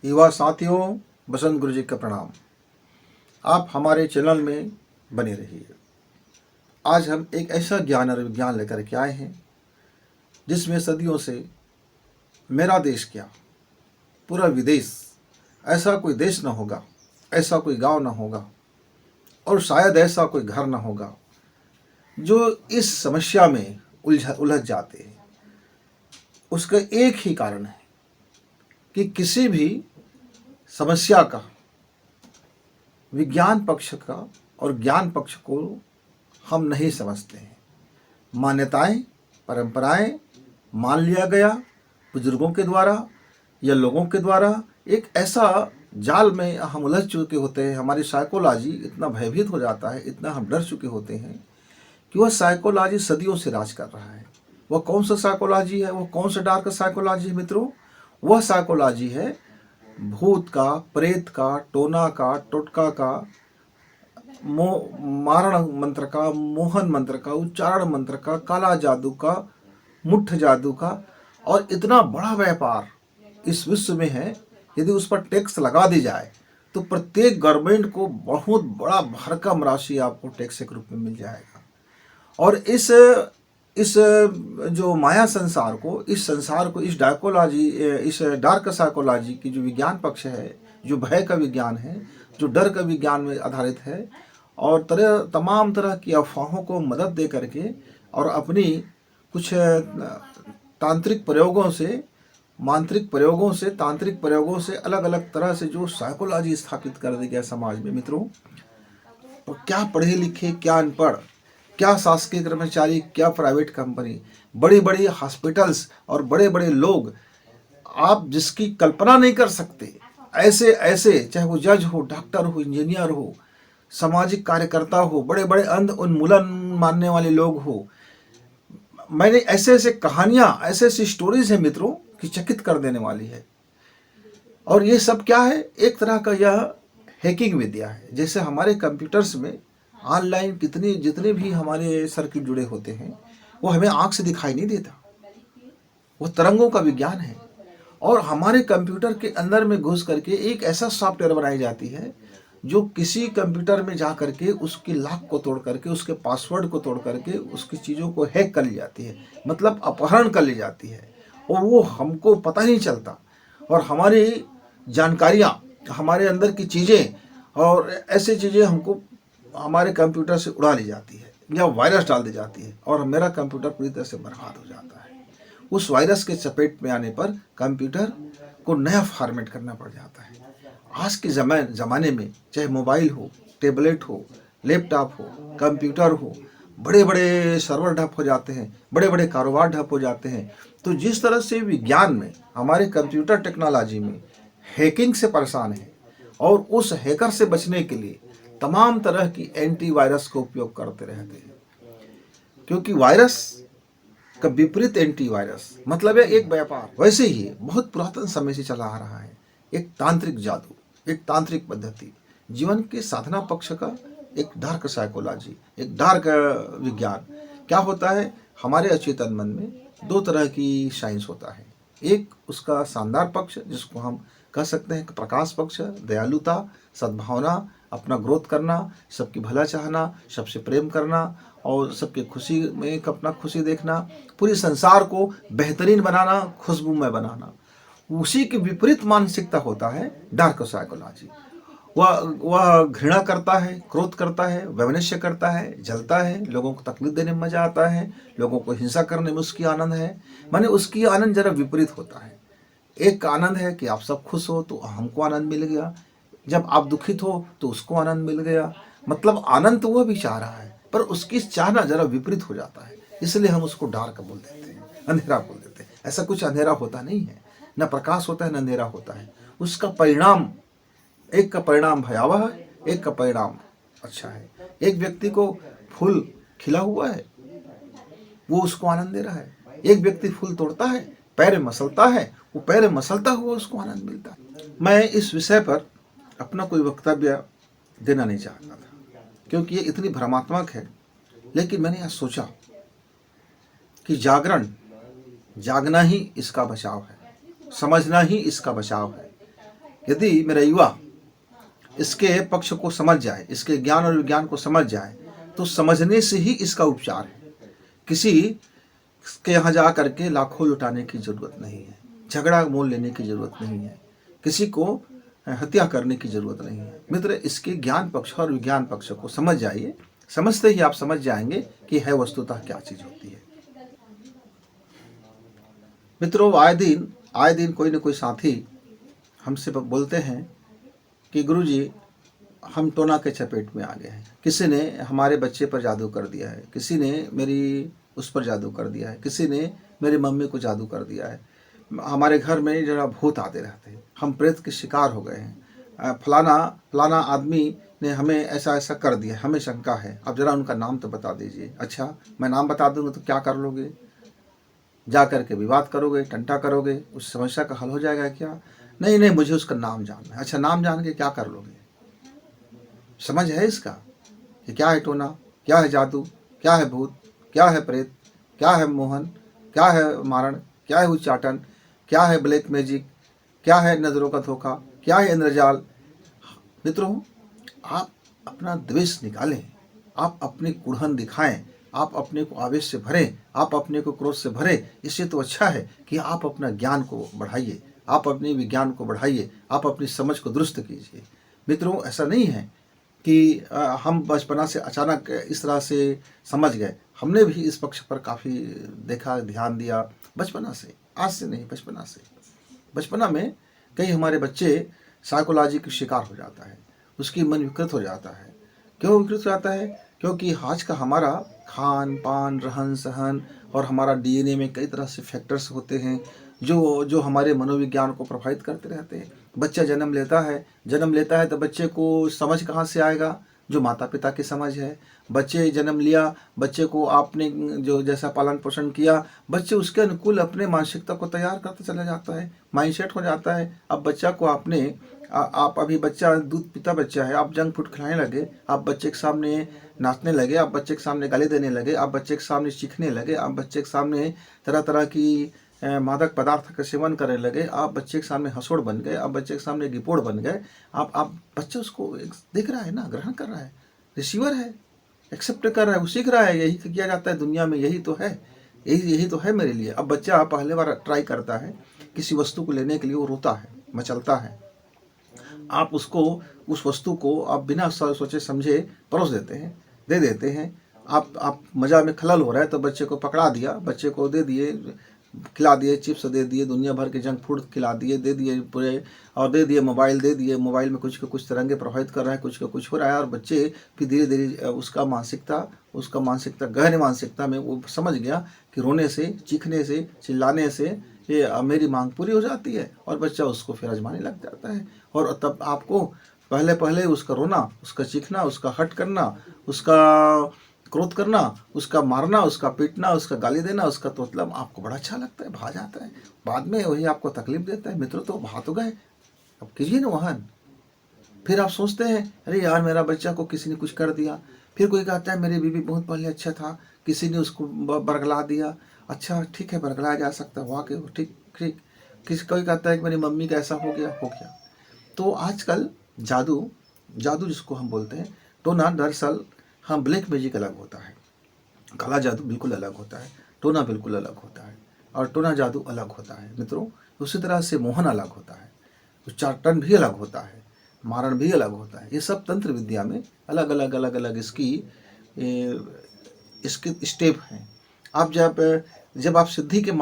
युवा साथियों, बसंत गुरु जी का प्रणाम। आप हमारे चैनल में बने रहिए। आज हम एक ऐसा ज्ञान और विज्ञान लेकर के आए हैं जिसमें सदियों से मेरा देश क्या, पूरा विदेश, ऐसा कोई देश न होगा, ऐसा कोई गांव न होगा और शायद ऐसा कोई घर न होगा जो इस समस्या में उलझ जाते हैं। उसका एक ही कारण है कि किसी भी समस्या का विज्ञान पक्ष का और ज्ञान पक्ष को हम नहीं समझते हैं। मान्यताएं, परंपराएं मान लिया गया बुजुर्गों के द्वारा या लोगों के द्वारा। एक ऐसा जाल में हम उलझ चुके होते हैं, हमारी साइकोलॉजी इतना भयभीत हो जाता है, इतना हम डर चुके होते हैं कि वह साइकोलॉजी सदियों से राज कर रहा है। वह कौन सा साइकोलॉजी है? वह कौन सा डार्क साइकोलॉजी है मित्रों? वह साइकोलॉजी है भूत का, प्रेत का, टोना का, टोटका का, मारण मंत्र का, मोहन मंत्र का, उच्चारण मंत्र का, काला जादू का, मुट्ठ जादू का। और इतना बड़ा व्यापार इस विश्व में है, यदि उस पर टैक्स लगा दी जाए तो प्रत्येक गवर्नमेंट को बहुत बड़ा भरकम राशि आपको टैक्स के रूप में मिल जाएगा। और इस जो माया संसार को, इस संसार को, इस डायकोलॉजी, इस डार्क साइकोलॉजी की जो विज्ञान पक्ष है, जो भय का विज्ञान है, जो डर का विज्ञान में आधारित है और तमाम तरह की अफवाहों को मदद दे करके और अपनी कुछ तांत्रिक प्रयोगों से, मांत्रिक प्रयोगों से, तांत्रिक प्रयोगों से अलग अलग तरह से जो साइकोलॉजी स्थापित कर दी गया समाज में मित्रों। तो क्या पढ़े लिखे, क्या अनपढ़, क्या शासकीय कर्मचारी, क्या प्राइवेट कंपनी, बड़ी बड़ी हॉस्पिटल्स और बड़े बड़े लोग, आप जिसकी कल्पना नहीं कर सकते, ऐसे ऐसे, चाहे वो जज हो, डॉक्टर हो, इंजीनियर हो, सामाजिक कार्यकर्ता हो, बड़े बड़े अंध उन्मूलन मानने वाले लोग हो। मैंने ऐसे ऐसे कहानियां, ऐसे ऐसी स्टोरीज हैं मित्रों कि चकित कर देने वाली है। और ये सब क्या है? एक तरह का यह हैकिंग विद्या है। जैसे हमारे कंप्यूटर्स में ऑनलाइन जितने भी हमारे सर्किट जुड़े होते हैं वो हमें आंख से दिखाई नहीं देता, वो तरंगों का विज्ञान है। और हमारे कंप्यूटर के अंदर में घुस करके एक ऐसा सॉफ्टवेयर बनाई जाती है जो किसी कंप्यूटर में जा करके उसके लॉक को तोड़ करके, उसके पासवर्ड को तोड़ करके उसकी चीज़ों को हैक कर ली जाती है, मतलब अपहरण कर ली जाती है और वो हमको पता नहीं चलता। और हमारी जानकारियाँ, हमारे अंदर की चीज़ें और ऐसी चीज़ें हमको हमारे कंप्यूटर से उड़ा ली जाती है या वायरस डाल दी जाती है और मेरा कंप्यूटर पूरी तरह से बर्बाद हो जाता है। उस वायरस के चपेट में आने पर कंप्यूटर को नया फॉर्मेट करना पड़ जाता है। आज के ज़माने में चाहे मोबाइल हो, टैबलेट हो, लैपटॉप हो, कंप्यूटर हो, बड़े बड़े सर्वर ठप हो जाते हैं, बड़े बड़े कारोबार ठप हो जाते हैं। तो जिस तरह से विज्ञान में, हमारे कंप्यूटर टेक्नोलॉजी में हैकिंग से परेशान है और उस हैकर से बचने के लिए तमाम तरह की एंटीवायरस का उपयोग करते रहते हैं, क्योंकि वायरस का विपरीत एंटीवायरस मतलब है एक व्यापार। वैसे ही बहुत पुरातन समय से चला आ रहा है एक तांत्रिक जादू, एक तांत्रिक पद्धति, जीवन के साधना पक्ष का एक डार्क साइकोलॉजी, एक डार्क विज्ञान। क्या होता है? हमारे अचेतन मन में दो तरह की साइंस होता है। एक उसका शानदार पक्ष, जिसको हम कह सकते हैं प्रकाश पक्ष, दयालुता, सद्भावना, अपना ग्रोथ करना, सबकी भला चाहना, सबसे प्रेम करना और सबके खुशी में अपना खुशी देखना, पूरे संसार को बेहतरीन बनाना, खुशबूमय बनाना। उसी के विपरीत मानसिकता होता है डार्क साइकोलॉजी। वह घृणा करता है, क्रोध करता है, वैमनस्य करता है, जलता है, लोगों को तकलीफ देने में मजा आता है, लोगों को हिंसा करने में उसकी आनंद है। माने उसकी आनंद जरा विपरीत होता है। एक आनंद है कि आप सब खुश हो तो हमको आनंद मिल गया, जब आप दुखित हो तो उसको आनंद मिल गया। मतलब आनंद तो वह भी चाह रहा है पर उसकी चाहना जरा विपरीत हो जाता है, इसलिए हम उसको डार्क बोल देते हैं, अंधेरा बोल देते हैं। ऐसा कुछ अंधेरा होता नहीं है, न प्रकाश होता है न अंधेरा होता है। उसका परिणाम, एक का परिणाम भयावह है, एक का परिणाम अच्छा है। एक व्यक्ति को फूल खिला हुआ है, वो उसको आनंद दे रहा है। एक व्यक्ति फूल तोड़ता है, पैर में मसलता है, वो पैर में मसलता हुआ उसको आनंद मिलता है। मैं इस विषय पर अपना कोई वक्तव्य देना नहीं चाहता था क्योंकि ये इतनी भ्रमात्मक है, लेकिन मैंने यह सोचा कि जागना ही इसका बचाव है, समझना ही इसका बचाव है। यदि मेरा युवा इसके पक्ष को समझ जाए, इसके ज्ञान और विज्ञान को समझ जाए, तो समझने से ही इसका उपचार है। किसी के यहाँ जा करके लाखों लुटाने की जरूरत नहीं है, झगड़ा मोल लेने की जरूरत नहीं है, किसी को हत्या करने की जरूरत नहीं है। मित्र, इसके ज्ञान पक्ष और विज्ञान पक्ष को समझ जाइए। समझते ही आप समझ जाएंगे कि है वस्तुतः क्या चीज होती है। मित्रों, आए दिन कोई न कोई साथी हमसे बोलते हैं कि गुरुजी, हम टोना के चपेट में आ गए हैं। किसी ने हमारे बच्चे पर जादू कर दिया है, किसी ने मेरी उस पर जादू कर दिया है, किसी ने मेरी मम्मी को जादू कर दिया है, हमारे घर में जरा भूत आते रहते हैं, हम प्रेत के शिकार हो गए हैं, फलाना आदमी ने हमें ऐसा ऐसा कर दिया, हमें शंका है, अब जरा उनका नाम तो बता दीजिए। अच्छा, मैं नाम बता दूंगा तो क्या कर लोगे? जा करके विवाद करोगे, टंटा करोगे, उस समस्या का हल हो जाएगा क्या? नहीं नहीं, मुझे उसका नाम जानना है। अच्छा, नाम जान के क्या कर लोगे? समझ है इसका कि क्या है टोना, क्या है जादू, क्या है भूत, क्या है प्रेत, क्या है मोहन, क्या है मारण, क्या है उच्चाटन, क्या है ब्लैक मैजिक, क्या है नजरों का धोखा, क्या है इंद्रजाल। मित्रों, आप अपना द्वेष निकालें, आप अपनी कुड़हन दिखाएं, आप अपने को आवेश से भरें, आप अपने को क्रोध से भरें। इससे तो अच्छा है कि आप अपना ज्ञान को बढ़ाइए, आप अपने विज्ञान को बढ़ाइए, आप अपनी समझ को दुरुस्त कीजिए। मित्रों, ऐसा नहीं है कि हम बचपना से अचानक इस तरह से समझ गए। हमने भी इस पक्ष पर काफ़ी देखा, ध्यान दिया बचपना से, आज से नहीं, बचपना से। बचपना में कई हमारे बच्चे साइकोलॉजी के शिकार हो जाता है, उसकी मन विकृत हो जाता है। क्यों विकृत हो जाता है? क्योंकि आज का हमारा खान पान, रहन सहन और हमारा डीएनए में कई तरह से फैक्टर्स होते हैं जो हमारे मनोविज्ञान को प्रभावित करते रहते हैं। बच्चा जन्म लेता है तो बच्चे को समझ कहाँ से आएगा? जो माता पिता की समझ है। बच्चे जन्म लिया, बच्चे को आपने जो जैसा पालन पोषण किया, बच्चे उसके अनुकूल अपने मानसिकता को तैयार करते चला जाता है, माइंडसेट हो जाता है। अब बच्चा को आपने आप अभी बच्चा दूध पीता बच्चा है, आप जंक फूड खिलाने लगे, आप बच्चे के सामने नाचने लगे, आप बच्चे के सामने गाली देने लगे, आप बच्चे के सामने चीखने लगे, आप बच्चे के सामने तरह तरह की मादक पदार्थ का सेवन करने लगे, आप बच्चे के सामने हंसोड़ बन गए, आप बच्चे के सामने डिपोड़ बन गए। आप बच्चा उसको देख रहा है ना, ग्रहण कर रहा है, रिसीवर है, एक्सेप्ट कर रहा है, वो सीख रहा है। यही किया जाता है दुनिया में, यही तो है, यही तो है मेरे लिए। अब बच्चा पहले बार ट्राई करता है किसी वस्तु को लेने के लिए, वो रोता है, मचलता है, आप उसको उस वस्तु को आप बिना सोचे समझे परोस देते हैं, दे देते हैं। आप मजा में खलल हो रहा है तो बच्चे को पकड़ा दिया, बच्चे को दे दिए, खिला दिए, चिप्स दे दिए, दुनिया भर के जंक फूड खिला दिए, दे दिए पूरे, और दे दिए मोबाइल, दे दिए मोबाइल में कुछ का कुछ तरंगे प्रभावित कर रहा है, कुछ का कुछ हो रहा है। और बच्चे फिर धीरे धीरे उसका मानसिकता गहन मानसिकता में वो समझ गया कि रोने से, चीखने से, चिल्लाने से ये मेरी मांग पूरी हो जाती है, और बच्चा उसको फिर आजमाने लग जाता है। और तब आपको पहले पहले उसका रोना, उसका चीखना, उसका हट करना, उसका क्रोध करना, उसका मारना, उसका पीटना, उसका गाली देना, उसका तोतला आपको बड़ा अच्छा लगता है, भा जाता है। बाद में वही आपको तकलीफ देता है। मित्रों, तो भा तो गए, अब कीजिए ना वहन। फिर आप सोचते हैं, अरे यार मेरा बच्चा को किसी ने कुछ कर दिया। फिर कोई कहता है मेरी बीवी बहुत पहले अच्छा था, किसी ने उसको बरगला दिया। अच्छा ठीक है, बरगलाया जा सकता है, वाकई ठीक ठीक। कोई कहता है कि मेरी मम्मी का ऐसा हो गया। तो आजकल जादू जिसको हम बोलते हैं टोना, दरअसल हाँ, ब्लैक मैजिक अलग होता है, काला जादू बिल्कुल अलग होता है, टोना बिल्कुल अलग होता है, और टोना जादू अलग होता है। मित्रों, उसी तरह से मोहन अलग होता है, उच्चाटन भी अलग होता है, मारण भी अलग होता है। ये सब तंत्र विद्या में अलग अलग इसके स्टेप हैं। आप जब आप सिद्धि के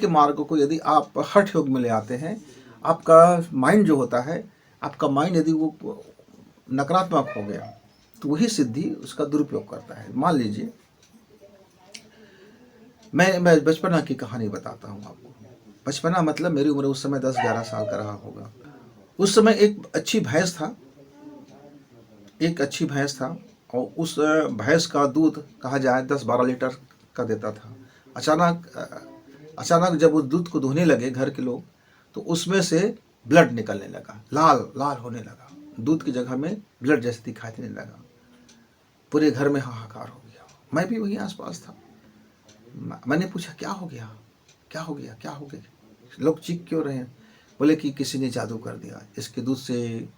मार्ग को यदि आप हठ योग में ले आते हैं, आपका माइंड जो होता है, आपका माइंड यदि वो नकारात्मक हो गया तो वही सिद्धि उसका दुरुपयोग करता है। मान लीजिए मैं बचपना की कहानी बताता हूँ आपको। बचपना मतलब मेरी उम्र उस समय 10-11 साल का रहा होगा। उस समय एक अच्छी भैंस था, और उस भैंस का दूध कहा जाए 10-12 लीटर का देता था। अचानक जब उस दूध को धोने लगे घर के लोग, तो उसमें से ब्लड निकलने लगा, लाल लाल होने लगा, दूध की जगह में ब्लड जैसे दिखाई देने लगा। पूरे घर में हाहाकार हो गया। मैं भी वहीं आसपास था। मैंने पूछा क्या हो गया, लोग चीख क्यों रहे हैं? बोले कि किसी ने जादू कर दिया, इसके दूध से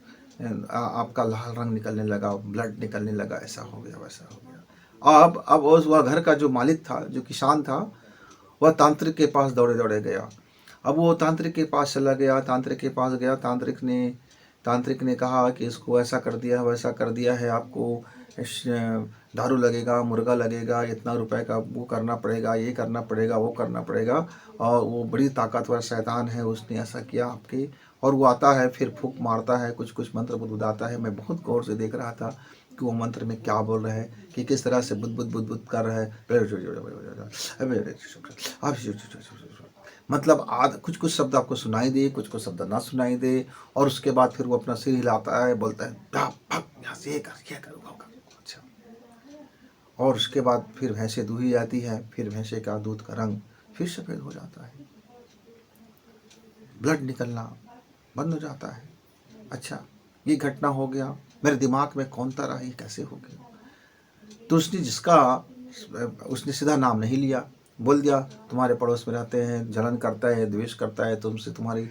आपका लाल रंग निकलने लगा, ब्लड निकलने लगा, ऐसा हो गया वैसा हो गया। अब वह घर का जो मालिक था, जो किसान था, वह तांत्रिक के पास दौड़े दौड़े गया। अब वो तांत्रिक के पास चला गया, तांत्रिक के पास गया। तांत्रिक ने कहा कि इसको ऐसा कर दिया वैसा कर दिया है, आपको दारू लगेगा, मुर्गा लगेगा, इतना रुपए का वो करना पड़ेगा, ये करना पड़ेगा, वो करना पड़ेगा। और वो बड़ी ताकतवर शैतान है, उसने ऐसा किया आपके। और वो आता है, फिर फूंक मारता है, कुछ कुछ मंत्र बुदबुदाता है। मैं बहुत गौर से देख रहा था कि वो मंत्र में क्या बोल रहा है, कि किस तरह से बुद कर रहा है। मतलब कुछ कुछ शब्द आपको सुनाई दे, कुछ कुछ शब्द ना सुनाई दे। और उसके बाद फिर वो अपना सिर हिलाता है, बोलता है यहाँ से ये कर वो कर। अच्छा, और उसके बाद फिर भैंसे दूही जाती है, फिर भैंसे का दूध का रंग फिर सफ़ेद हो जाता है, ब्लड निकलना बंद हो जाता है। अच्छा, ये घटना हो गया। मेरे दिमाग में कौन था रहा, ये कैसे हो गया? तो उसने सीधा नाम नहीं लिया, बोल दिया तुम्हारे पड़ोस में रहते हैं, जलन करता है, द्वेष करता है तुमसे, तुम्हारी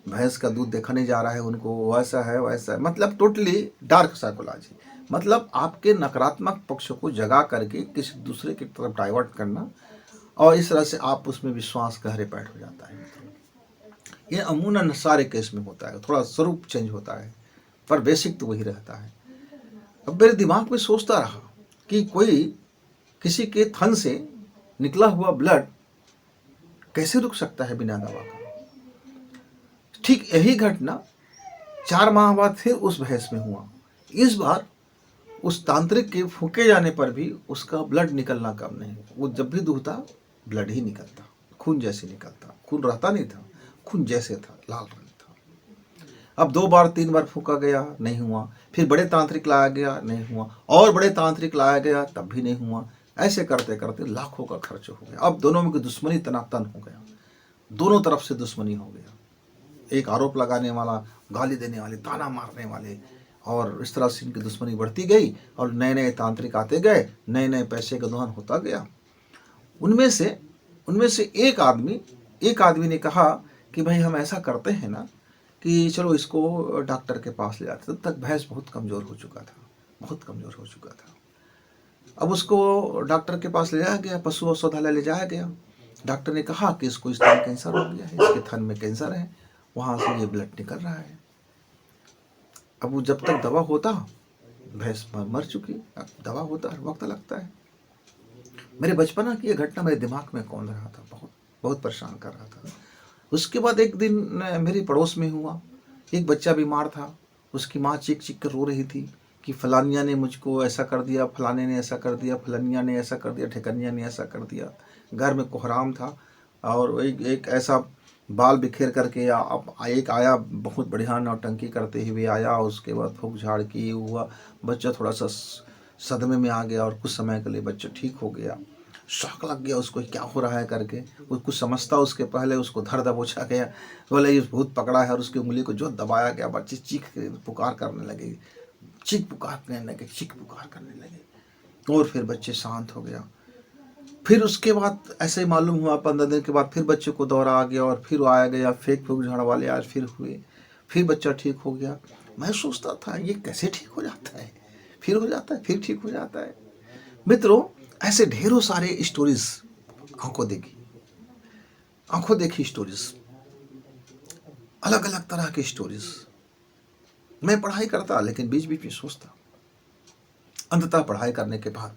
भैंस का दूध देखा नहीं जा रहा है उनको, वैसा है वैसा है। मतलब टोटली डार्क साइकोलॉजी, मतलब आपके नकारात्मक पक्ष को जगा करके किसी दूसरे की तरफ डाइवर्ट करना, और इस तरह से आप उसमें विश्वास गहरे पैठ हो जाता है। ये अमूमन सारे केस में होता है, थोड़ा स्वरूप चेंज होता है, पर बेसिक तो वही रहता है। अब मेरे दिमाग में सोचता रहा कि कोई किसी के थन से निकला हुआ ब्लड कैसे रुक सकता है बिना दवा का। ठीक यही घटना 4 माह बाद फिर उस भैंस में हुआ। इस बार उस तांत्रिक के फूके जाने पर भी उसका ब्लड निकलना कम नहीं। वो जब भी दूहता ब्लड ही निकलता, खून जैसे निकलता। खून रहता नहीं था, खून जैसे था, लाल रंग था। अब 2 बार 3 बार फूका गया, नहीं हुआ। फिर बड़े तांत्रिक लाया गया, नहीं हुआ। और बड़े तांत्रिक लाया गया, तब भी नहीं हुआ। ऐसे करते करते लाखों का खर्च हो गया। अब दोनों में दुश्मनी तनातन हो गया, दोनों तरफ से दुश्मनी हो गया। एक आरोप लगाने वाला, गाली देने वाले, ताना मारने वाले, और इस तरह से इनकी दुश्मनी बढ़ती गई। और नए नए तांत्रिक आते गए, नए नए पैसे का दोहन होता गया। उनमें से एक आदमी ने कहा कि भाई हम ऐसा करते हैं ना कि चलो इसको डॉक्टर के पास ले जाते। तब तक भैंस बहुत कमज़ोर हो चुका था। अब उसको डॉक्टर के पास ले जाया गया, पशु औषधालय ले जाया गया। डॉक्टर ने कहा कि इसको स्तन कैंसर हो गया है, इसके थन में कैंसर है, वहाँ से ये ब्लड निकल रहा है। अब वो जब तक दवा होता, भैंस मर चुकी। अब दवा होता वक्त लगता है। मेरे बचपना की ये घटना मेरे दिमाग में कौन रहा था, बहुत परेशान कर रहा था। उसके बाद एक दिन मेरी पड़ोस में हुआ, एक बच्चा बीमार था। उसकी माँ चीख चीख कर रो रही थी कि फलानिया ने मुझको ऐसा कर दिया, फलाने ने ऐसा कर दिया, फलानिया ने ऐसा कर दिया, ठिकनिया ने ऐसा कर दिया। घर में कोहराम था, और एक ऐसा बाल बिखेर करके एक आया, बहुत बढ़िया नौटंकी करते हुए आया। उसके बाद फूक झाड़ की हुआ, बच्चा थोड़ा सा सदमे में आ गया, और कुछ समय के लिए बच्चा ठीक हो गया। शौक लग गया उसको, क्या हो रहा है करके। वो कुछ समझता उसके पहले उसको धर दबोचा गया, बोले ये भूत पकड़ा है, और उसकी उंगली को जो दबाया गया। बच्चे चीख पुकार करने लगे, चीख पुकार करने लगे, और फिर बच्चे शांत हो गया। फिर उसके बाद ऐसे ही मालूम हुआ 15 दिन के बाद फिर बच्चे को दौरा आ गया, और फिर आया गया, फेंक फूक झाड़ वाले आज फिर हुए, फिर बच्चा ठीक हो गया। मैं सोचता था ये कैसे ठीक हो जाता है, फिर हो जाता है, फिर ठीक हो जाता है। मित्रों, ऐसे ढेरों सारे स्टोरीज आंखों देखी स्टोरीज, अलग अलग तरह की स्टोरीज। मैं पढ़ाई करता, लेकिन बीच बीच में सोचता। अंततः पढ़ाई करने के बाद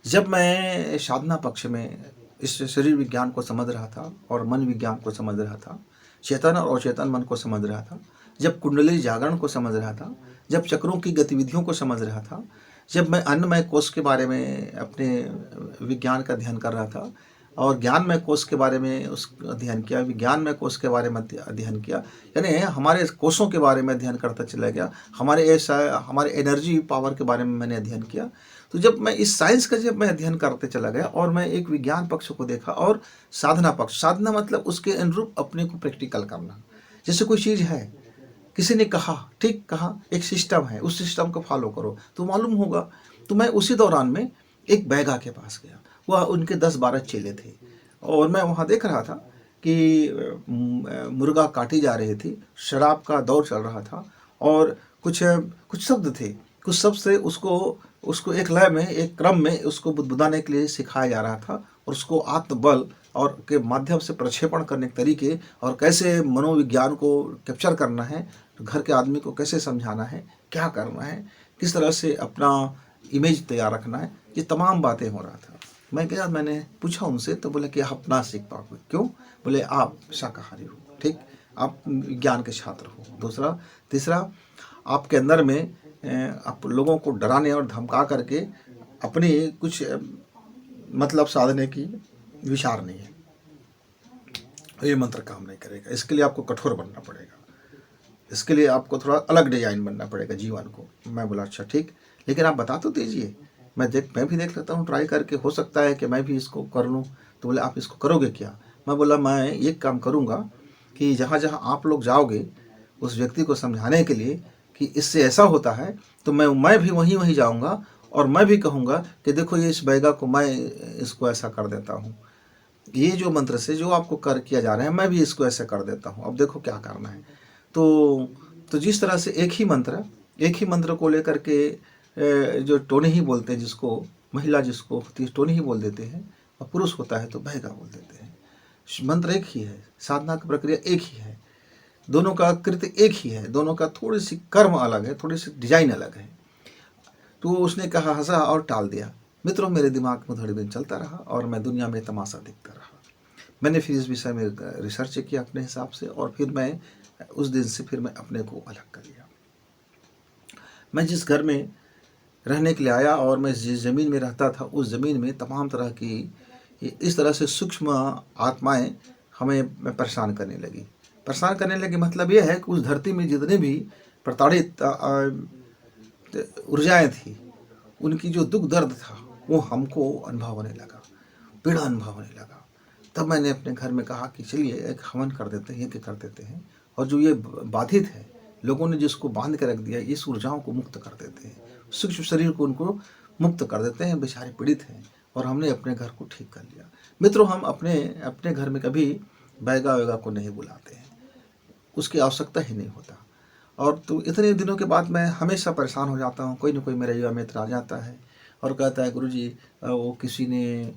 जब मैं साधना पक्ष में इस शरीर विज्ञान को समझ रहा था, और मन विज्ञान को समझ रहा था, चेतन और अचेतन मन को समझ रहा था, जब कुंडली जागरण को समझ रहा था, जब चक्रों की गतिविधियों को समझ रहा था, जब मैं अन्नमय कोश के बारे में अपने विज्ञान का अध्ययन कर रहा था, और ज्ञानमय कोश के बारे में उसका अध्ययन किया, विज्ञानमय कोश के बारे में अध्ययन किया, यानी हमारे कोशों के बारे में अध्ययन करता चला गया, हमारे एनर्जी पावर के बारे में मैंने अध्ययन किया। तो जब मैं इस साइंस का मैं अध्ययन करते चला गया, और मैं एक विज्ञान पक्ष को देखा, और साधना पक्ष, साधना मतलब उसके अनुरूप अपने को प्रैक्टिकल करना। जैसे कोई चीज़ है, किसी ने कहा, ठीक कहा, एक सिस्टम है, उस सिस्टम को फॉलो करो तो मालूम होगा। तो मैं उसी दौरान में एक बैगा के पास गया, वह उनके 10-12 चेले थे, और मैं वहाँ देख रहा था कि मुर्गा काटी जा रही थी, शराब का दौर चल रहा था, और कुछ कुछ शब्द थे, कुछ शब्द से उसको उसको एक लय में, एक क्रम में उसको बुदबुदाने के लिए सिखाया जा रहा था, और उसको आत्मबल और के माध्यम से प्रक्षेपण करने के तरीके, और कैसे मनोविज्ञान को कैप्चर करना है, घर के आदमी को कैसे समझाना है, क्या करना है, किस तरह से अपना इमेज तैयार रखना है, ये तमाम बातें हो रहा था। मैं गया, मैंने पूछा उनसे, तो बोले कि आप ना सीख पाओगे। क्यों? बोले आप शाकाहारी हो, ठीक, आप विज्ञान के छात्र हो। दूसरा, तीसरा, आपके अंदर में आप लोगों को डराने और धमका करके अपनी कुछ मतलब साधने की विचार नहीं है, ये मंत्र काम नहीं करेगा। इसके लिए आपको कठोर बनना पड़ेगा, इसके लिए आपको थोड़ा अलग डिजाइन बनना पड़ेगा जीवन को। मैं बोला अच्छा ठीक, लेकिन आप बता तो दीजिए, मैं भी देख लेता हूँ ट्राई करके, हो सकता है कि मैं भी इसको कर लूँ। तो बोले आप इसको करोगे क्या? मैं बोला मैं ये काम करूँगा कि जहाँ जहाँ आप लोग जाओगे उस व्यक्ति को समझाने के लिए कि इससे ऐसा होता है, तो मैं भी वहीं वहीं जाऊँगा, और मैं भी कहूँगा कि देखो ये इस बैगा को मैं इसको ऐसा कर देता हूँ, ये जो मंत्र से जो आपको कर किया जा रहा है, मैं भी इसको ऐसे कर देता हूँ, अब देखो क्या करना है। तो जिस तरह से एक ही मंत्र को लेकर के जो टोनी ही बोलते हैं, जिसको महिला जिसको होती है टोनी ही बोल देते हैं, और पुरुष होता है तो बहगा बोल देते हैं। मंत्र एक ही है, साधना की प्रक्रिया एक ही है, दोनों का कृत्य एक ही है, दोनों का थोड़ी सी कर्म अलग है, थोड़ी सी डिजाइन अलग है। तो उसने कहा, हंसा और टाल दिया। मित्रों, मेरे दिमाग में थोड़ी दिन चलता रहा और मैं दुनिया में तमाशा देखता रहा। मैंने फिर इस विषय में रिसर्च किया अपने हिसाब से, और फिर मैं उस दिन से फिर मैं अपने को अलग कर लिया। मैं जिस घर में रहने के लिए आया और मैं जिस ज़मीन में रहता था, उस ज़मीन में तमाम तरह की इस तरह से सूक्ष्म आत्माएं हमें परेशान करने लगी। परेशान करने लगी मतलब यह है कि उस धरती में जितने भी प्रताड़ित ऊर्जाएँ थी, उनकी जो दुख दर्द था वो हमको अनुभव होने लगा, पीड़ा अनुभव होने लगा। तब मैंने अपने घर में कहा कि चलिए एक हवन कर देते हैं, यज्ञ कर देते हैं, और जो ये बाधित है, लोगों ने जिसको बांध के रख दिया, इस ऊर्जाओं को मुक्त कर देते हैं, सूक्ष्म शरीर को उनको मुक्त कर देते हैं, बेचारे पीड़ित हैं। और हमने अपने घर को ठीक कर लिया। मित्रों, हम अपने घर में कभी बैगा वैगा को नहीं बुलाते हैं, उसकी आवश्यकता ही नहीं होता। और तो इतने दिनों के बाद मैं हमेशा परेशान हो जाता हूँ, कोई ना कोई मेरा युवा मित्र आ जाता है और कहता है गुरुजी वो किसी ने